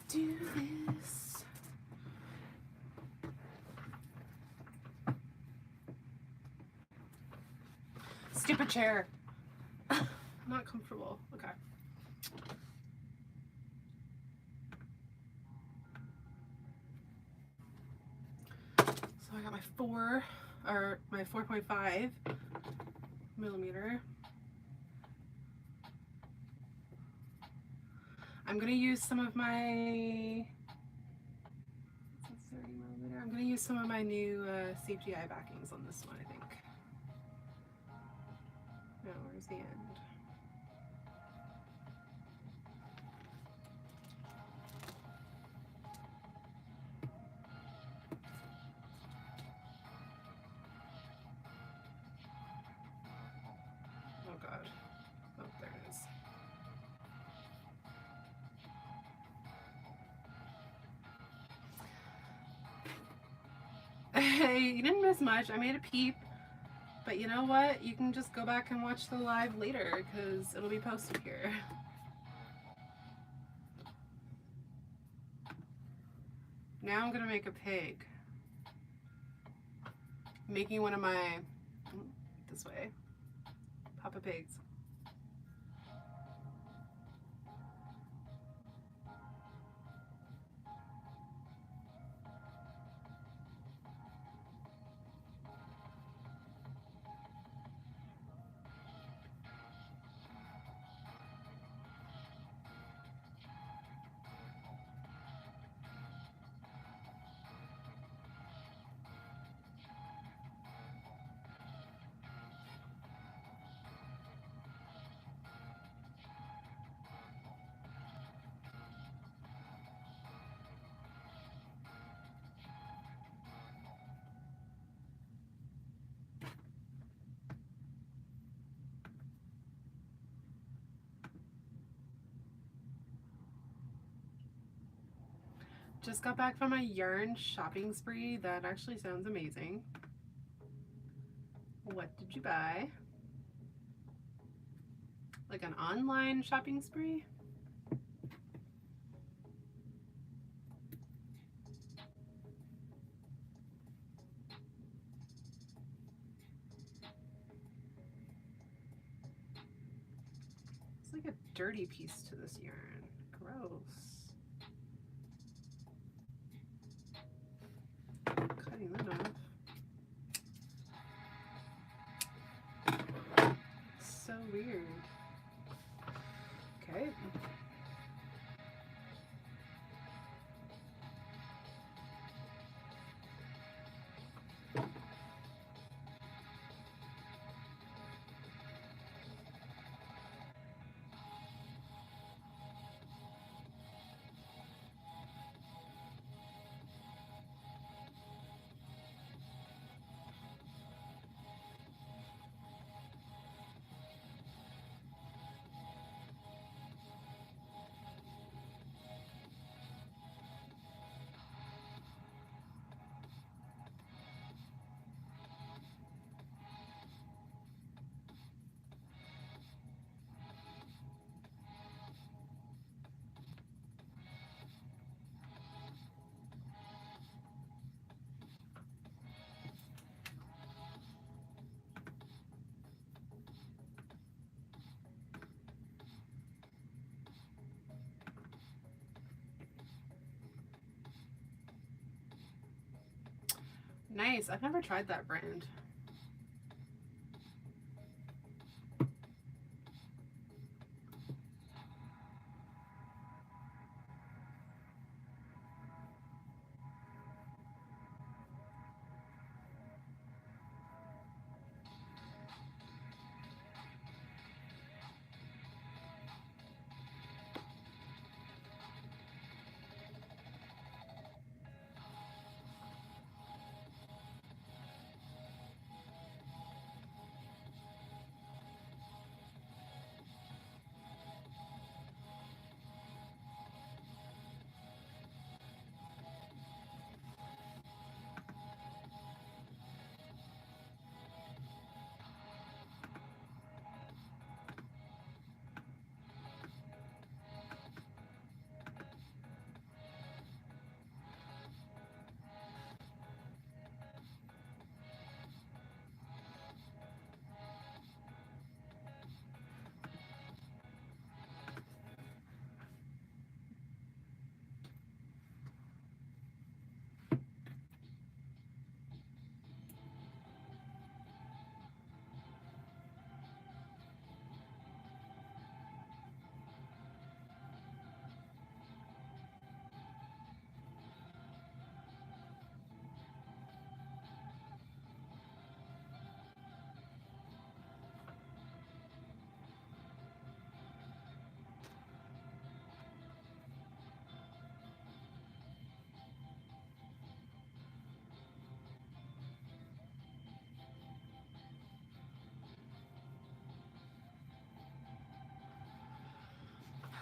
Do this. Stupid chair. Not comfortable. Okay. So I got my 4.5 millimeter. I'm gonna use some of my 30 millimeter. I'm gonna use some of my new CGI backings on this one, I think. No, where's the end? Oh God. Oh, there it is. Hey, you didn't miss much. I made a peep, but you know what? You can just go back and watch the live later because it'll be posted here. Now I'm gonna make a pig. Making one of my, this way, Papa Pigs. Just got back from a yarn shopping spree. That actually sounds amazing. What did you buy? Like an online shopping spree? It's like a dirty piece to this yarn. Gross. Cutting that off. So weird. Okay. Nice. I've never tried that brand.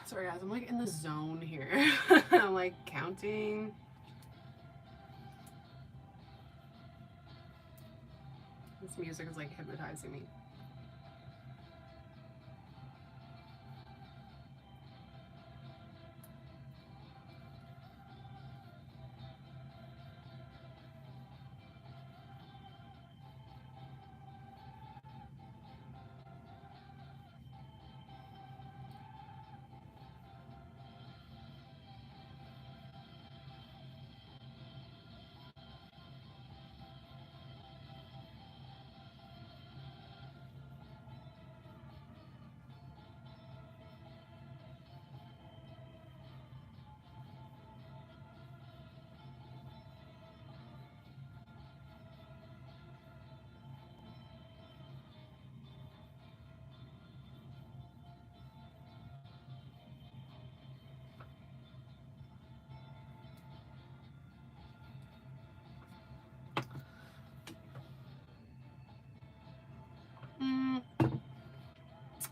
Sorry guys, I'm like in the zone here. I'm like counting. This music is like hypnotizing me.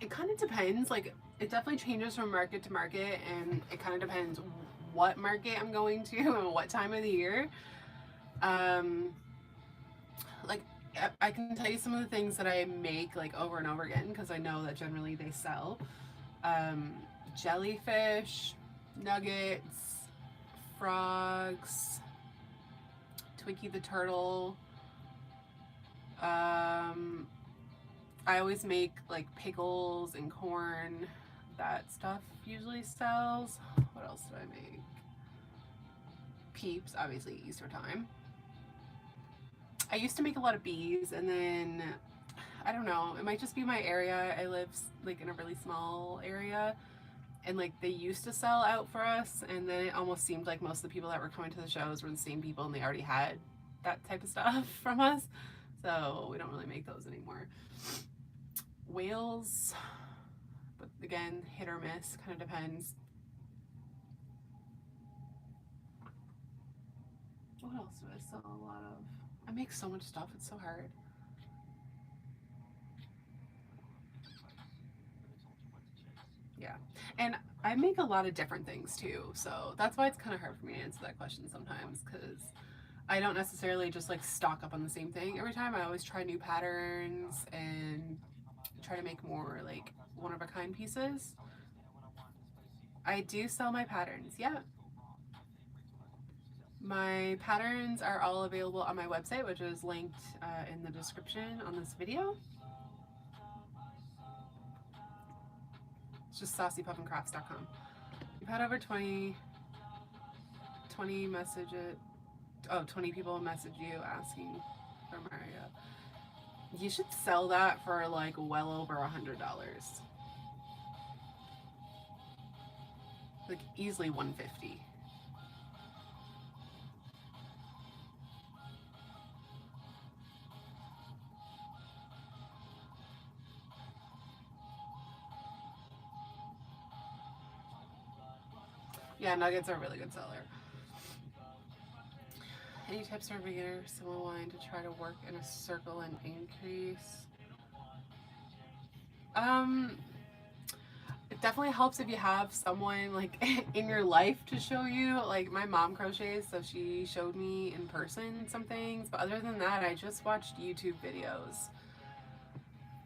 It kind of depends. Like, it definitely changes from market to market, and it kind of depends what market I'm going to and what time of the year. Like, I can tell you some of the things that I make like over and over again because I know that generally they sell. Jellyfish, nuggets, frogs, Twinkie the turtle. I always make like pickles and corn. That stuff usually sells. What else do I make? Peeps, obviously Easter time. I used to make a lot of bees, and then I don't know, it might just be my area. I live like in a really small area, and like they used to sell out for us, and then it almost seemed like most of the people that were coming to the shows were the same people and they already had that type of stuff from us, so we don't really make those anymore. Whales, but again, hit or miss, kind of depends. What else do I sell a lot of? I make so much stuff, it's so hard. Yeah, and I make a lot of different things too, so that's why it's kind of hard for me to answer that question sometimes, because I don't necessarily just like stock up on the same thing every time. I always try new patterns and try to make more like one-of-a-kind pieces. I do sell my patterns, yeah. My patterns are all available on my website, which is linked in the description on this video. It's just saucypuffincrafts.com. We've had over 20 messages. Oh, 20 people message you asking for Mario. You should sell that for like well over $100. Like easily 150. Yeah, nuggets are a really good seller. Any tips for beginners, someone wanting to try to work in a circle and increase? It definitely helps if you have someone like in your life to show you. Like my mom crochets, so she showed me in person some things, but other than that, I just watched YouTube videos.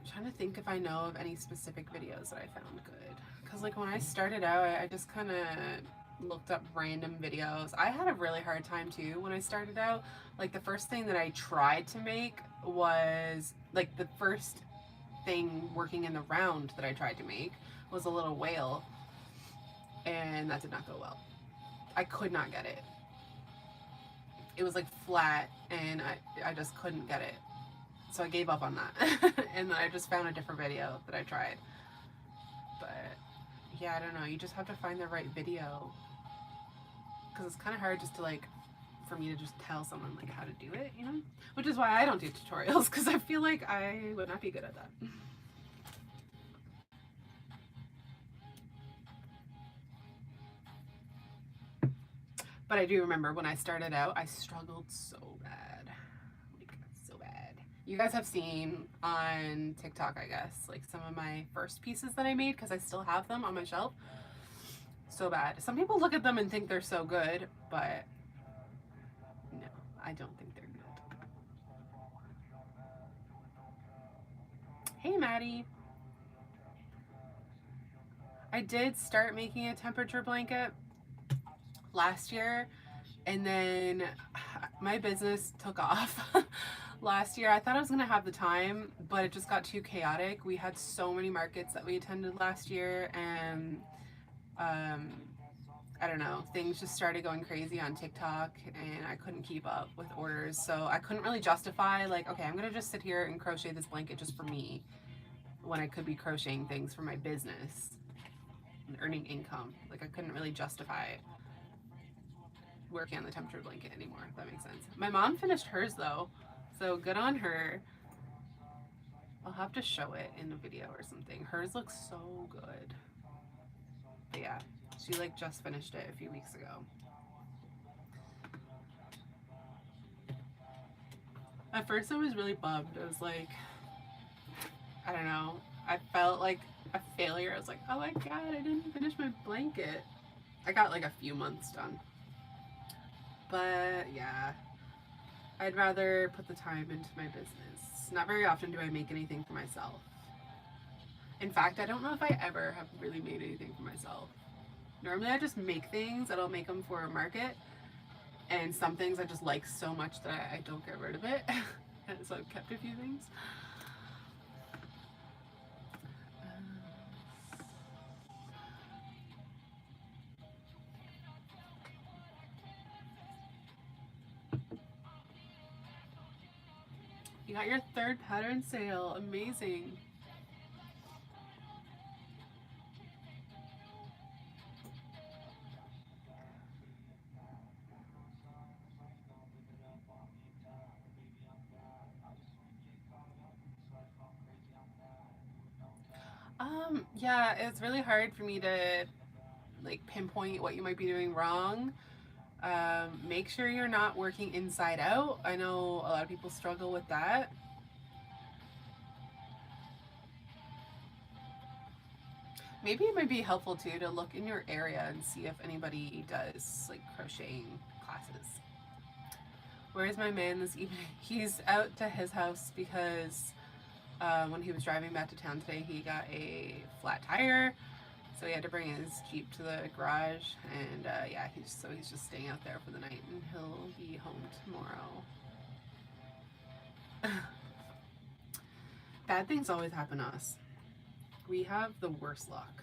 I'm trying to think if I know of any specific videos that I found good. Because like when I started out, I just kind of looked up random videos. I had a really hard time too when I started out. Like the first thing that I tried to make was like the first thing working in the round that I tried to make was a little whale, and that did not go well. I could not get it. It was like flat, and I just couldn't get it. So I gave up on that. And then I just found a different video that I tried. But yeah, I don't know. You just have to find the right video. Because it's kind of hard just to like, for me to just tell someone like how to do it, you know? Which is why I don't do tutorials, because I feel like I would not be good at that. But I do remember when I started out, I struggled so bad. Like, so bad. You guys have seen on TikTok, I guess, like some of my first pieces that I made, because I still have them on my shelf. So bad. Some people look at them and think they're so good, but no, I don't think they're good. Hey, Maddie. I did start making a temperature blanket last year, and then my business took off last year. I thought I was gonna have the time, but it just got too chaotic. We had so many markets that we attended last year, and I don't know, things just started going crazy on TikTok, and I couldn't keep up with orders. So I couldn't really justify, like, okay, I'm gonna just sit here and crochet this blanket just for me when I could be crocheting things for my business and earning income. Like, I couldn't really justify working on the temperature blanket anymore, if that makes sense. My mom finished hers though, so good on her. I'll have to show it in a video or something. Hers looks so good. But yeah, she like just finished it a few weeks ago. At first I was really bummed. I was like, I don't know. I felt like a failure. I was like, oh my god, I didn't finish my blanket. I got like a few months done. But yeah, I'd rather put the time into my business. Not very often do I make anything for myself. In fact, I don't know if I ever have really made anything for myself. Normally I just make things and I'll make them for a market, and some things I just like so much that I don't get rid of it. And so I've kept a few things. You got your third pattern sale. Amazing. Yeah, it's really hard for me to like pinpoint what you might be doing wrong. Make sure you're not working inside out. I know a lot of people struggle with that. Maybe it might be helpful too to look in your area and see if anybody does like crocheting classes. Where's my man this evening? He's out to his house because when he was driving back to town today, he got a flat tire, so he had to bring his Jeep to the garage, and yeah, he's just staying out there for the night, and he'll be home tomorrow. Bad things always happen to us. We have the worst luck.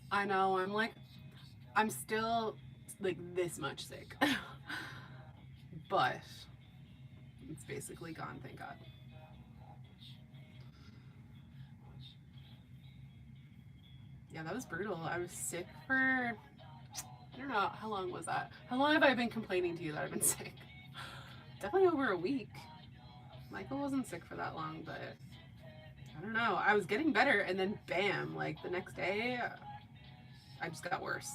I know, I'm still like this much sick. But it's basically gone, thank God. Yeah, that was brutal. I was sick for, I don't know, how long was that? How long have I been complaining to you that I've been sick? Definitely over a week. Michael wasn't sick for that long, but I don't know. I was getting better, and then bam, like the next day, I just got worse.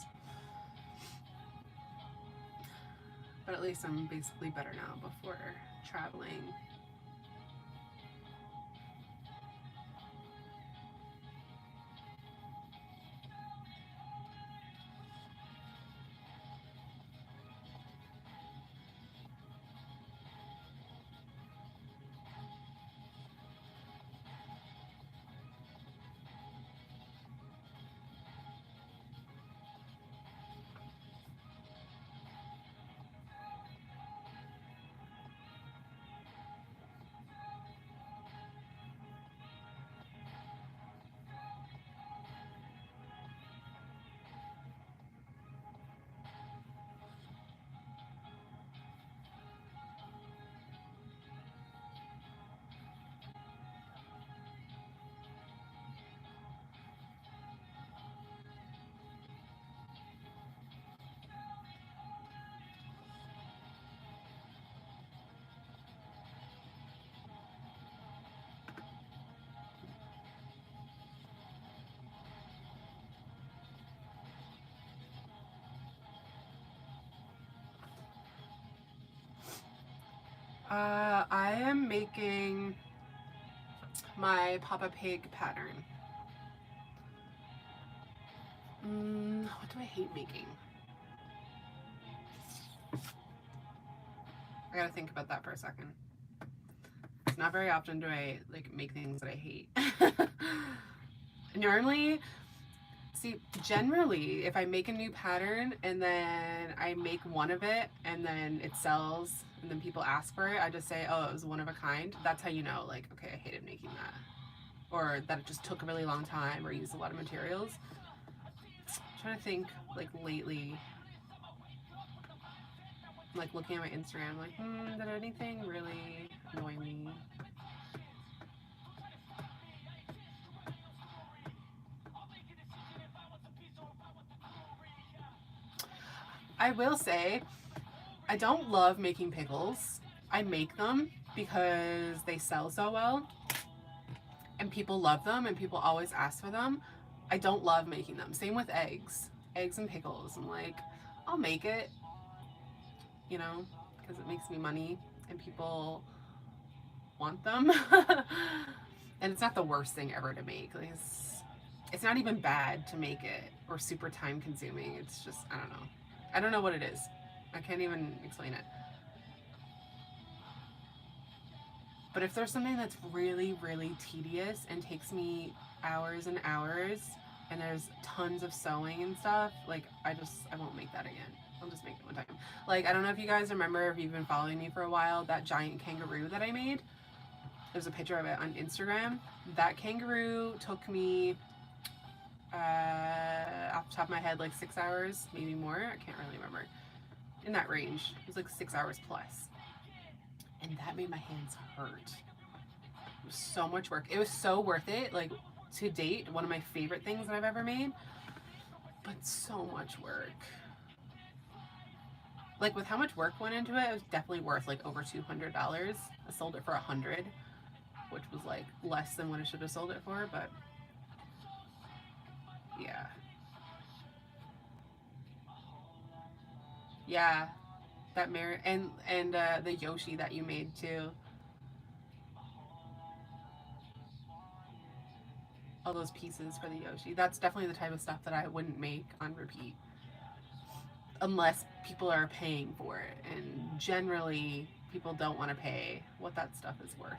But at least I'm basically better now before traveling. I am making my Papa Pig pattern. What do I hate making? I gotta think about that for a second. It's not very often do I like make things that I hate. Normally, see, generally, if I make a new pattern and then I make one of it and then it sells and then people ask for it, I just say, oh, it was one of a kind. That's how you know, like, okay, I hated making that. Or that it just took a really long time or used a lot of materials. I'm trying to think, like, lately, like, looking at my Instagram, like, did anything really annoy me? I will say, I don't love making pickles. I make them because they sell so well and people love them and people always ask for them. I don't love making them. Same with eggs and pickles. I'm like, I'll make it, you know, because it makes me money and people want them. And it's not the worst thing ever to make. Like, it's not even bad to make it or super time consuming. It's just, I don't know. I don't know what it is. I can't even explain it. But if there's something that's really, really tedious and takes me hours and hours and there's tons of sewing and stuff, like I won't make that again. I'll just make it one time. Like, I don't know if you guys remember, if you've been following me for a while, that giant kangaroo that I made. There's a picture of it on Instagram. That kangaroo took me, off the top of my head, like 6 hours, maybe more. I can't really remember. In that range. It was like 6 hours plus. And that made my hands hurt. It was so much work. It was so worth it. Like, to date, one of my favorite things that I've ever made. But so much work. Like, with how much work went into it, it was definitely worth like over $200. I sold it for $100, which was like less than what I should have sold it for, but yeah. Yeah. That mirror and the Yoshi that you made too. All those pieces for the Yoshi. That's definitely the type of stuff that I wouldn't make on repeat unless people are paying for it. And generally, people don't want to pay what that stuff is worth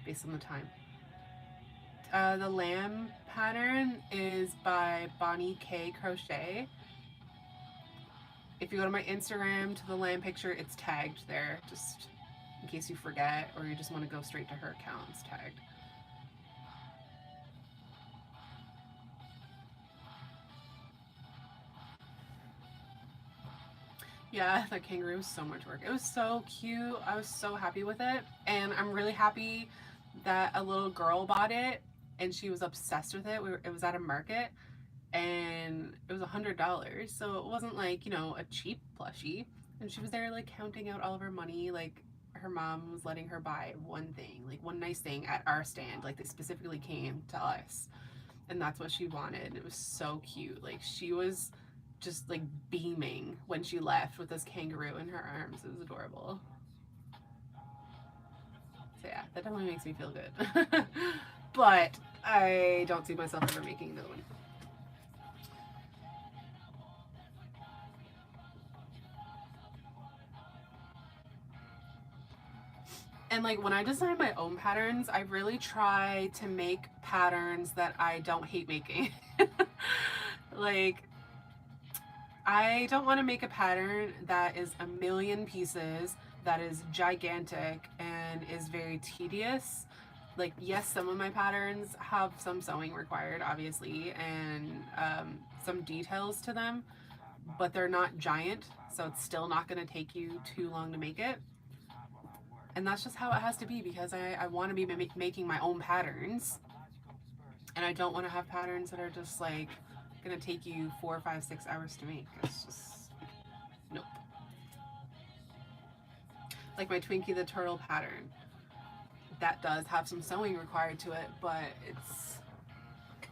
based on the time. The lamb pattern is by Bonnie K Crochet. If you go to my Instagram to the lamb picture, it's tagged there, just in case you forget or you just want to go straight to her account. It's tagged. Yeah, that kangaroo was so much work. It was so cute. I was so happy with it. And I'm really happy that a little girl bought it and she was obsessed with it. It was at a market and it was $100. So it wasn't like, you know, a cheap plushie. And she was there like counting out all of her money. Like, her mom was letting her buy one thing, like one nice thing at our stand. Like, they specifically came to us and that's what she wanted. It was so cute. Like, she was just like beaming when she left with this kangaroo in her arms. It was adorable. So yeah, that definitely makes me feel good. But I don't see myself ever making another one. And like, when I design my own patterns, I really try to make patterns that I don't hate making. Like, I don't want to make a pattern that is a million pieces, that is gigantic and is very tedious. Like, yes, some of my patterns have some sewing required, obviously, and some details to them, but they're not giant, so it's still not going to take you too long to make it. And that's just how it has to be, because I want to be making my own patterns, and I don't want to have patterns that are just like gonna take you 4, 5, 6 hours to make. It's just, nope. Like my Twinkie the Turtle pattern, that does have some sewing required to it, but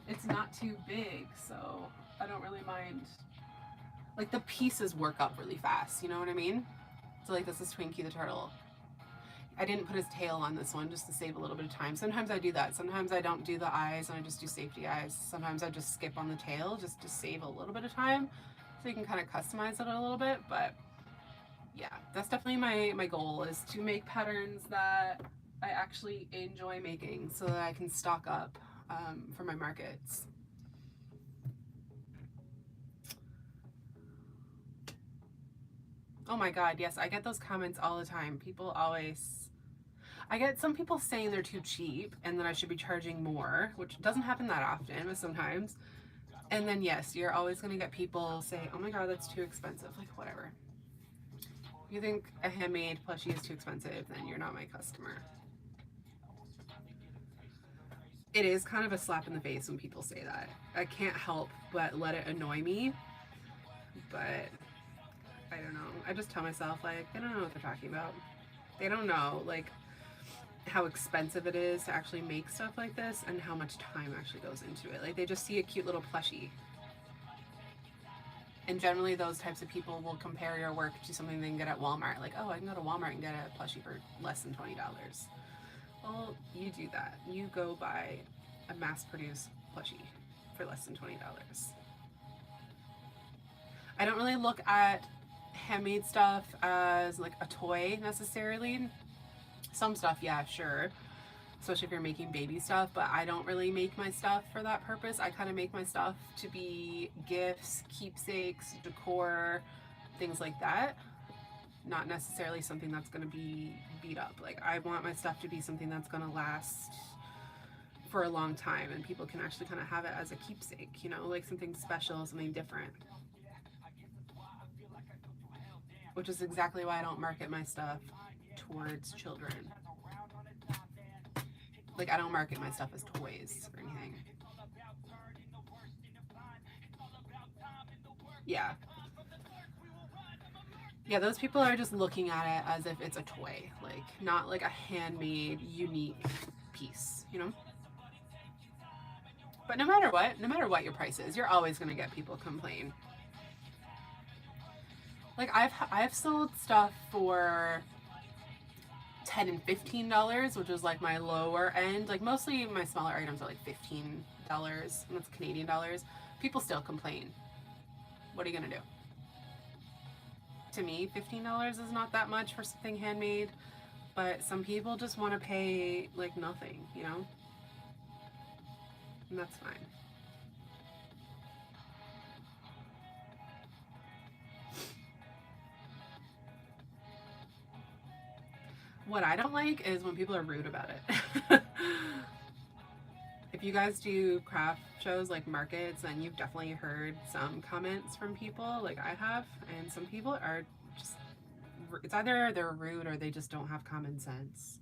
it's not too big, so I don't really mind. Like, the pieces work up really fast, you know what I mean? So like, this is Twinkie the Turtle. I didn't put his tail on this one just to save a little bit of time. Sometimes I do that. Sometimes I don't do the eyes and I just do safety eyes. Sometimes I just skip on the tail just to save a little bit of time so you can kind of customize it a little bit. But yeah, that's definitely my goal, is to make patterns that I actually enjoy making so that I can stock up for my markets. Oh my God, yes, I get those comments all the time. People always, I get some people saying they're too cheap and that I should be charging more, which doesn't happen that often, but sometimes. And then yes, you're always gonna get people say, oh my God, that's too expensive. Like, whatever. If you think a handmade plushie is too expensive, then you're not my customer. It is kind of a slap in the face when people say that. I can't help but let it annoy me, but I don't know. I just tell myself, like, they don't know what they're talking about. They don't know, like, how expensive it is to actually make stuff like this and how much time actually goes into it. Like, they just see a cute little plushie. And generally those types of people will compare your work to something they can get at Walmart. Like, oh, I can go to Walmart and get a plushie for less than $20. Well, you do that. You go buy a mass-produced plushie for less than $20. I don't really look at handmade stuff as like a toy necessarily. Some stuff, yeah, sure. Especially if you're making baby stuff, but I don't really make my stuff for that purpose. I kind of make my stuff to be gifts, keepsakes, decor, things like that. Not necessarily something that's going to be beat up. Like, I want my stuff to be something that's going to last for a long time and people can actually kind of have it as a keepsake, you know, like something special, something different. Which is exactly why I don't market my stuff towards children. Like, I don't market my stuff as toys or anything. Yeah. Yeah, those people are just looking at it as if it's a toy, like, not like a handmade, unique piece, you know? But no matter what your price is, you're always going to get people complain. Like, I've sold stuff for $10 and $15, which is like my lower end. Like, mostly my smaller items are like $15, and that's Canadian dollars. People still complain. What are you gonna do? To me, $15 is not that much for something handmade, but some people just want to pay like nothing, you know? And that's fine. What I don't like is when people are rude about it. If you guys do craft shows like markets, then you've definitely heard some comments from people like I have, and some people are just, it's either they're rude or they just don't have common sense.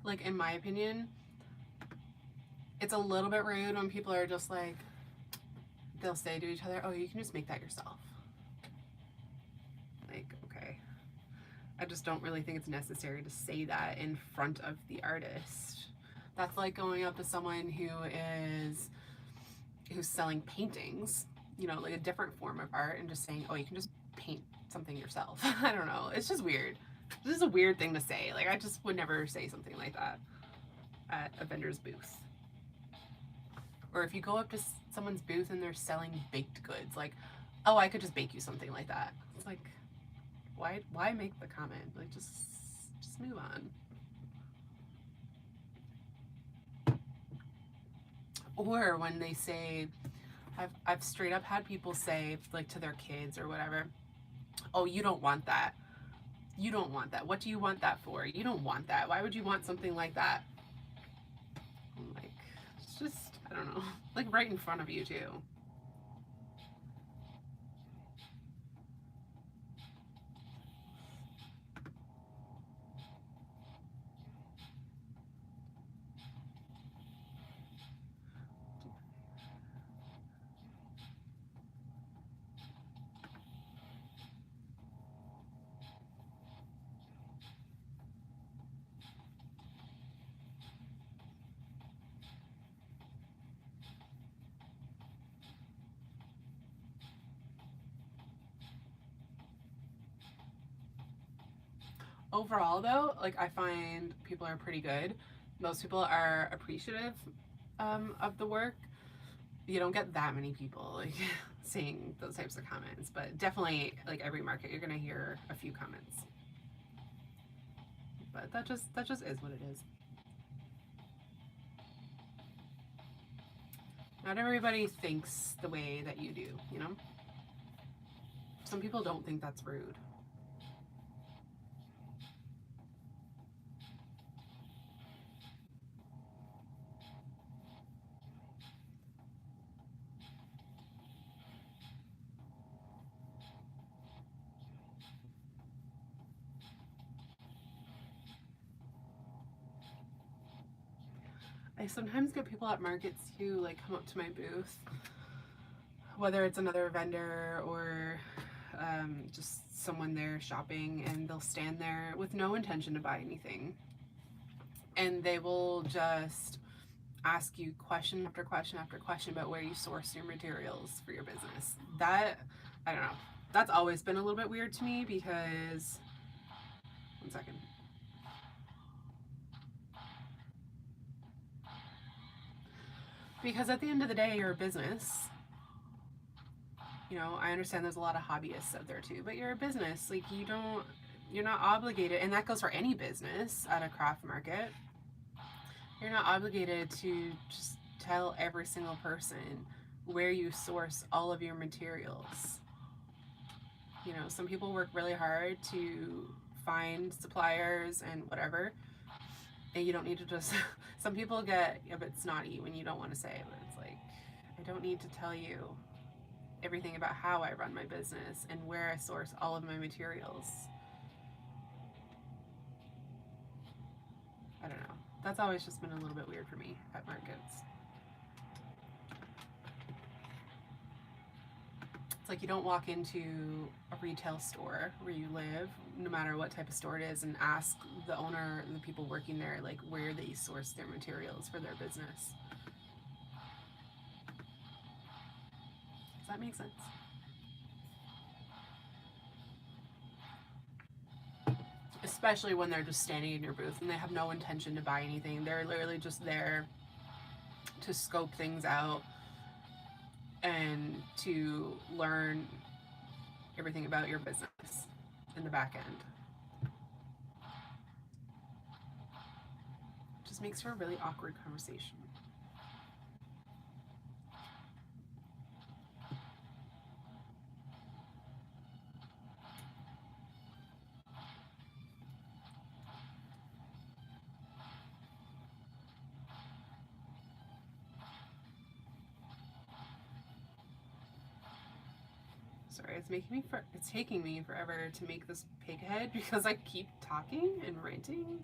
Like, in my opinion, it's a little bit rude when people are just like, they'll say to each other, oh, you can just make that yourself. Like, okay. I just don't really think it's necessary to say that in front of the artist. That's like going up to someone who's selling paintings, you know, like a different form of art, and just saying, oh, you can just paint something yourself. I don't know. It's just weird. This is a weird thing to say. Like, I just would never say something like that at a vendor's booth. Or if you go up to someone's booth and they're selling baked goods, like, oh, I could just bake you something like that. It's like, why make the comment? Like, just move on. Or when they say, I've straight up had people say, like, to their kids or whatever, oh, you don't want that. You don't want that. What do you want that for? You don't want that. Why would you want something like that? I'm like, it's just, I don't know, like right in front of you too. Overall though, like I find people are pretty good. Most people are appreciative of the work. You don't get that many people like saying those types of comments, but definitely like every market you're gonna hear a few comments. But that just is what it is. Not everybody thinks the way that you do, you know? Some people don't think that's rude. I sometimes get people at markets who like come up to my booth, whether it's another vendor or just someone there shopping, and they'll stand there with no intention to buy anything. And they will just ask you question after question after question about where you source your materials for your business. That, I don't know, that's always been a little bit weird to me because, one second. Because at the end of the day, you're a business. You know, I understand there's a lot of hobbyists out there too, but you're a business. Like you're not obligated, and that goes for any business at a craft market. You're not obligated to just tell every single person where you source all of your materials. You know, some people work really hard to find suppliers and whatever, and you don't need to just, some people get a bit snotty when you don't want to say it, but it's like, I don't need to tell you everything about how I run my business and where I source all of my materials. I don't know. That's always just been a little bit weird for me at markets. It's like you don't walk into a retail store where you live, no matter what type of store it is, and ask the owner and the people working there like where they source their materials for their business. Does that make sense? Especially when they're just standing in your booth and they have no intention to buy anything. They're literally just there to scope things out and to learn everything about your business in the back end. Just makes for a really awkward conversation. Sorry, it's taking me forever to make this pig head because I keep talking and ranting.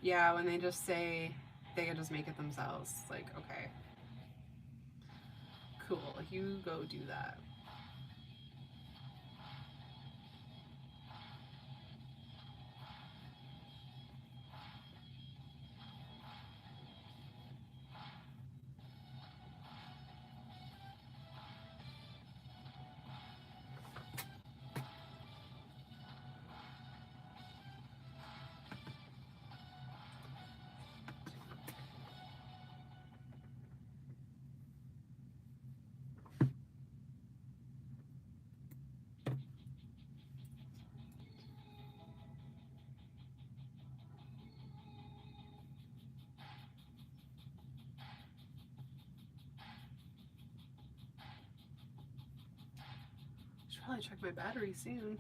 Yeah, when they just say they can just make it themselves, it's like, okay, cool, you go do that. Should probably check my battery soon.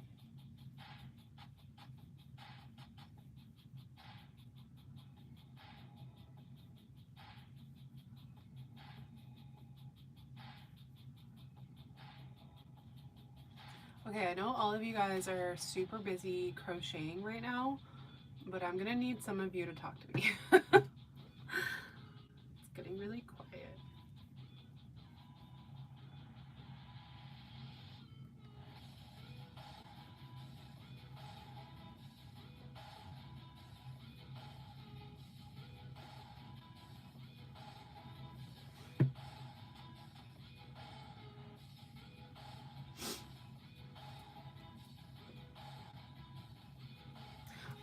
Okay, I know all of you guys are super busy crocheting right now, but I'm gonna need some of you to talk to me. It's getting really quiet.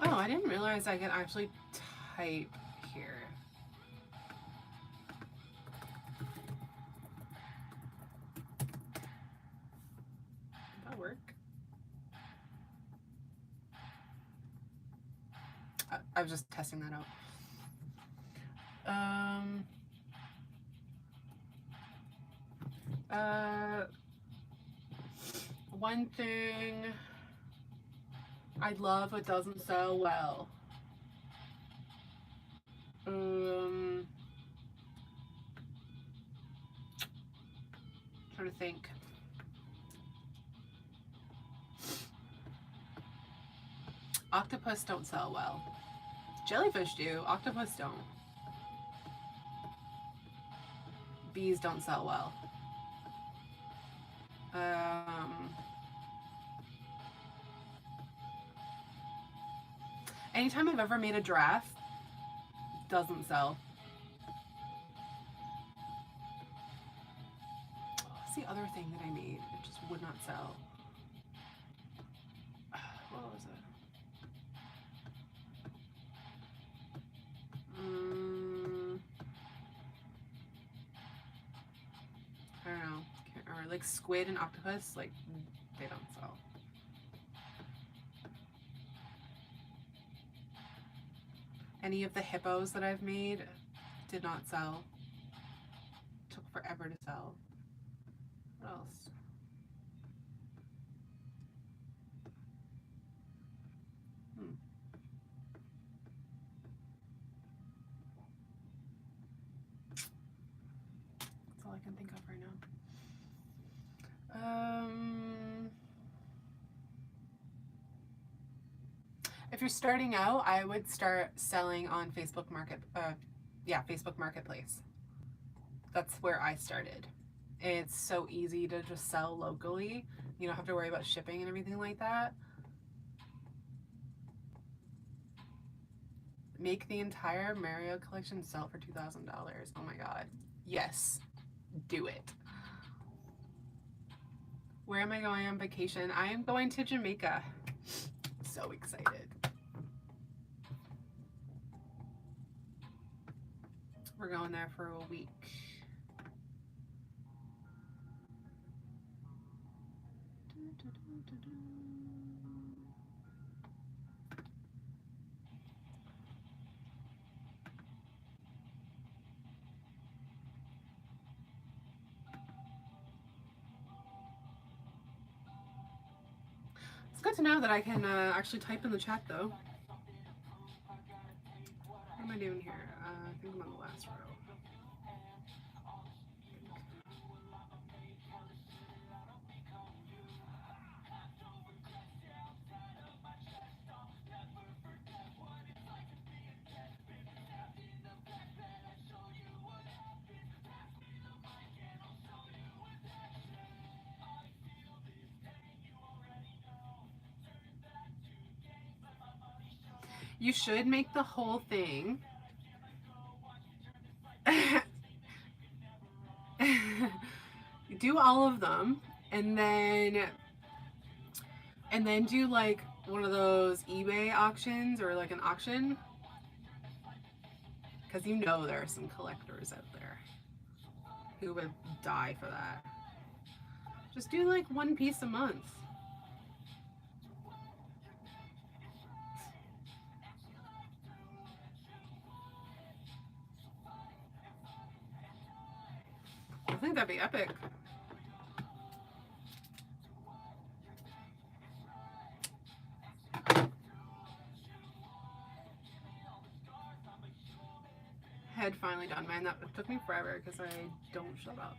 Oh, I didn't realize I could actually type here. Did that work? I was just testing that out. One thing I love what doesn't sell well. Trying to think. Octopus don't sell well. Jellyfish do. Octopus don't. Bees don't sell well. Anytime I've ever made a giraffe, doesn't sell. What's the other thing that I made? It just would not sell. What was it? I don't know. Can't remember. Like squid and octopus, like they don't sell. Any of the hippos that I've made did not sell. Took forever to sell. What else? That's all I can think of right now. If you're starting out, I would start selling on Facebook Facebook Marketplace. That's where I started. It's so easy to just sell locally. You don't have to worry about shipping and everything like that. Make the entire Mario collection sell for $2,000. Oh my god. Yes. Do it. Where am I going on vacation? I am going to Jamaica. So excited. We're going there for a week. It's good to know that I can actually type in the chat though. What am I doing here? I think I'm on the last row. You should make the whole thing. Do all of them and then do like one of those eBay auctions or like an auction, because you know there are some collectors out there who would die for that. Just do like one piece a month. I think that'd be epic. Head finally done, man. That took me forever because I don't shut up.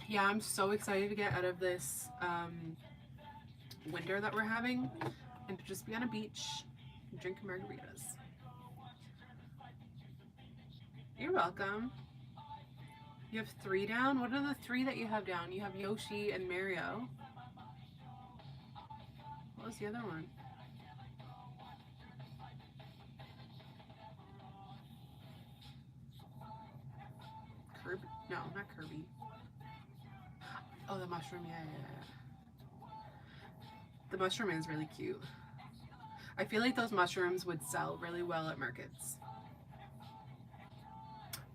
Yeah, I'm so excited to get out of this winter that we're having and to just be on a beach and drink margaritas. You're welcome. You have 3 down? What are the 3 that you have down? You have Yoshi and Mario. What was the other one? Kirby? No, not Kirby. Oh, the mushroom, yeah. The mushroom is really cute. I feel like those mushrooms would sell really well at markets.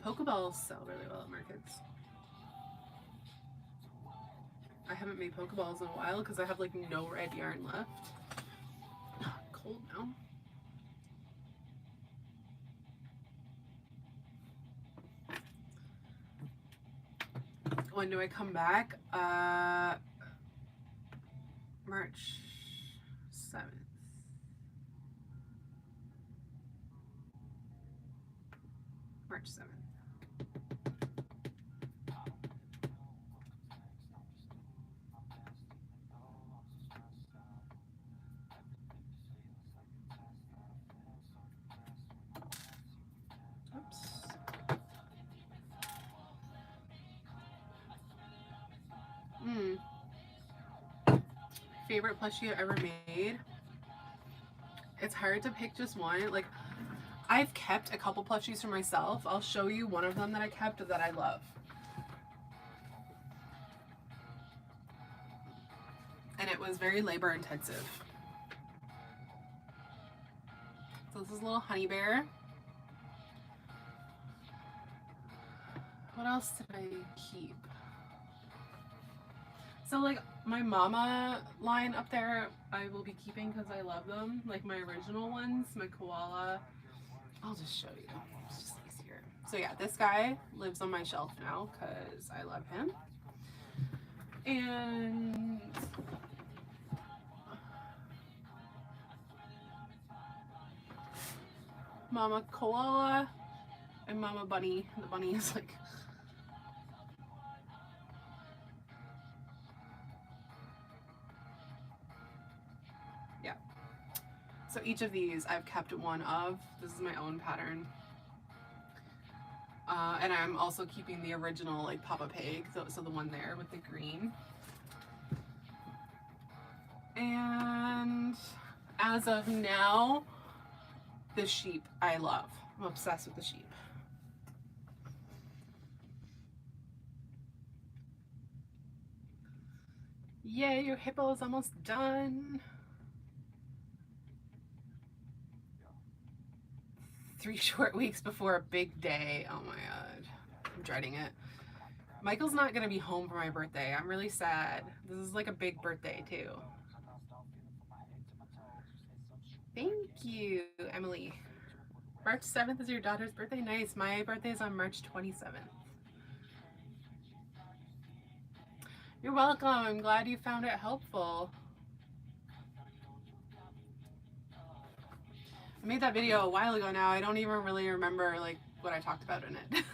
Pokeballs sell really well at markets. I haven't made Pokeballs in a while because I have like no red yarn left. Cold now. When do I come back? March 7th. March 7th. Favorite plushie I've ever made. It's hard to pick just one. Like, I've kept a couple plushies for myself. I'll show you one of them that I kept that I love. And it was very labor intensive. So this is a little honey bear. What else did I keep? So like my mama line up there, I will be keeping because I love them. Like my original ones, my koala. I'll just show you. It's just easier. So yeah, this guy lives on my shelf now because I love him. And Mama Koala and Mama Bunny. The bunny is like... yeah. So each of these I've kept one of. This is my own pattern. And I'm also keeping the original like Papa Pig, so the one there with the green. And as of now, the sheep I love. I'm obsessed with the sheep. Yay, your hippo is almost done. 3 short weeks before a big day. Oh my god. I'm dreading it. Michael's not gonna be home for my birthday. I'm really sad. This is like a big birthday too. Thank you, Emily. March 7th is your daughter's birthday? Nice. My birthday is on March 27th. You're welcome. I'm glad you found it helpful. I made that video a while ago now. I don't even really remember like what I talked about in it.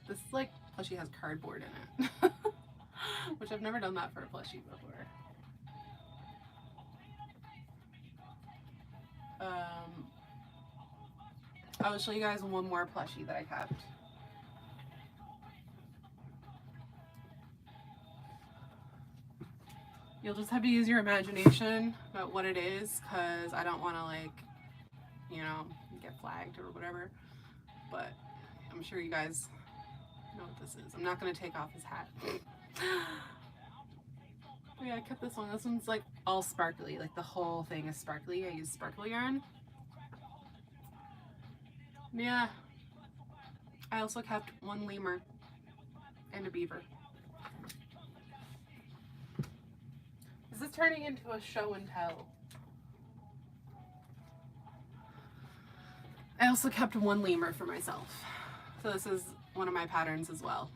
This like plushie has cardboard in it, which I've never done that for a plushie before. I will show you guys one more plushie that I kept. You'll just have to use your imagination about what it is, because I don't want to like, you know, get flagged or whatever, but I'm sure you guys know what this is. I'm not going to take off his hat. Oh yeah, I kept this one. This one's like all sparkly, like the whole thing is sparkly. I use sparkle yarn. Yeah, I also kept one lemur and a beaver. This is turning into a show and tell. I also kept one lemur for myself. So this is one of my patterns as well.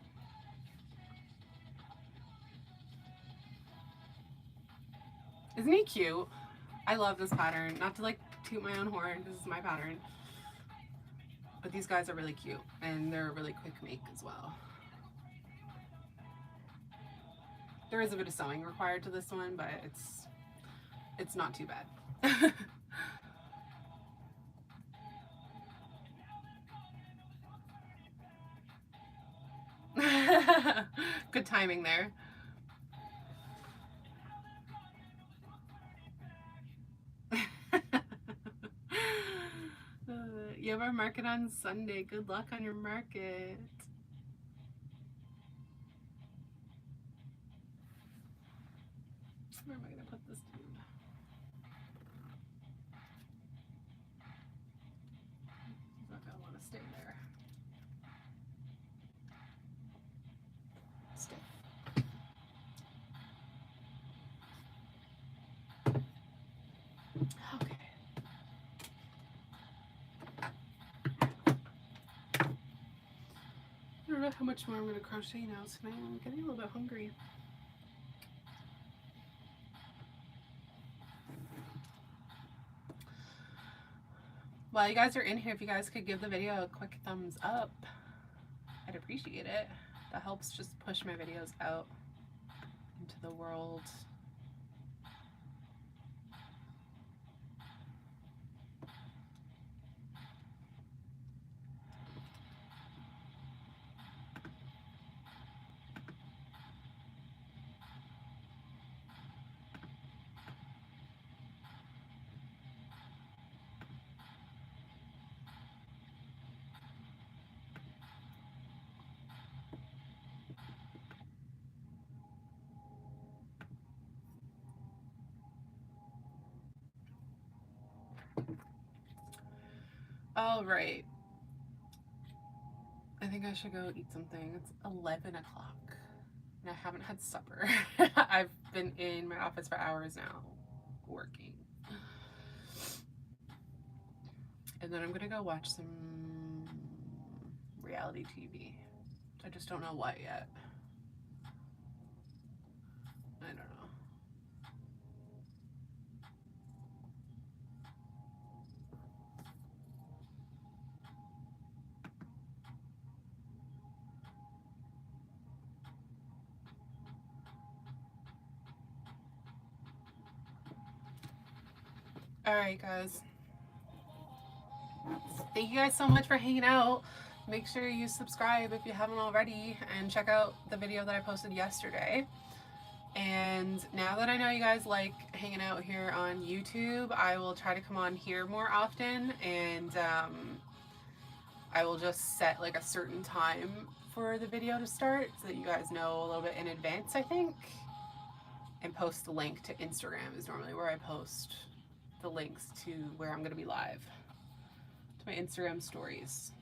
Isn't he cute? I love this pattern. Not to like toot my own horn, this is my pattern. But these guys are really cute and they're a really quick make as well. There is a bit of sewing required to this one, but it's not too bad. Good timing there. You have our market on Sunday. Good luck on your market. Where am I going to put this dude? He's not going to want to stay there. Stay. Okay. I don't know how much more I'm going to crochet now tonight. I'm getting a little bit hungry. While you guys are in here, if you guys could give the video a quick thumbs up, I'd appreciate it. That helps just push my videos out into the world. All right. I think I should go eat something. It's 11 o'clock and I haven't had supper. I've been in my office for hours now working. And then I'm gonna go watch some reality TV. I just don't know what yet. I don't know. All right, guys. Thank you guys so much for hanging out. Make sure you subscribe if you haven't already and check out the video that I posted yesterday. And now that I know you guys like hanging out here on YouTube, I will try to come on here more often, and I will just set like a certain time for the video to start so that you guys know a little bit in advance, I think. And post the link to Instagram is normally where I post the links to where I'm going to be live, to my Instagram stories.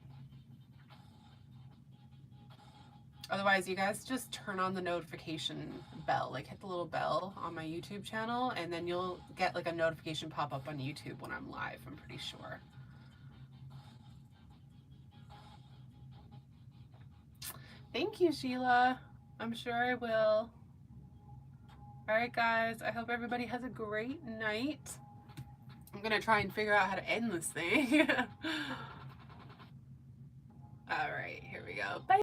Otherwise, you guys just turn on the notification bell, like hit the little bell on my YouTube channel, and then you'll get like a notification pop up on YouTube when I'm live, I'm pretty sure. Thank you, Sheila. I'm sure I will. All right, guys, I hope everybody has a great night. I'm gonna try and figure out how to end this thing. All right, here we go. Bye.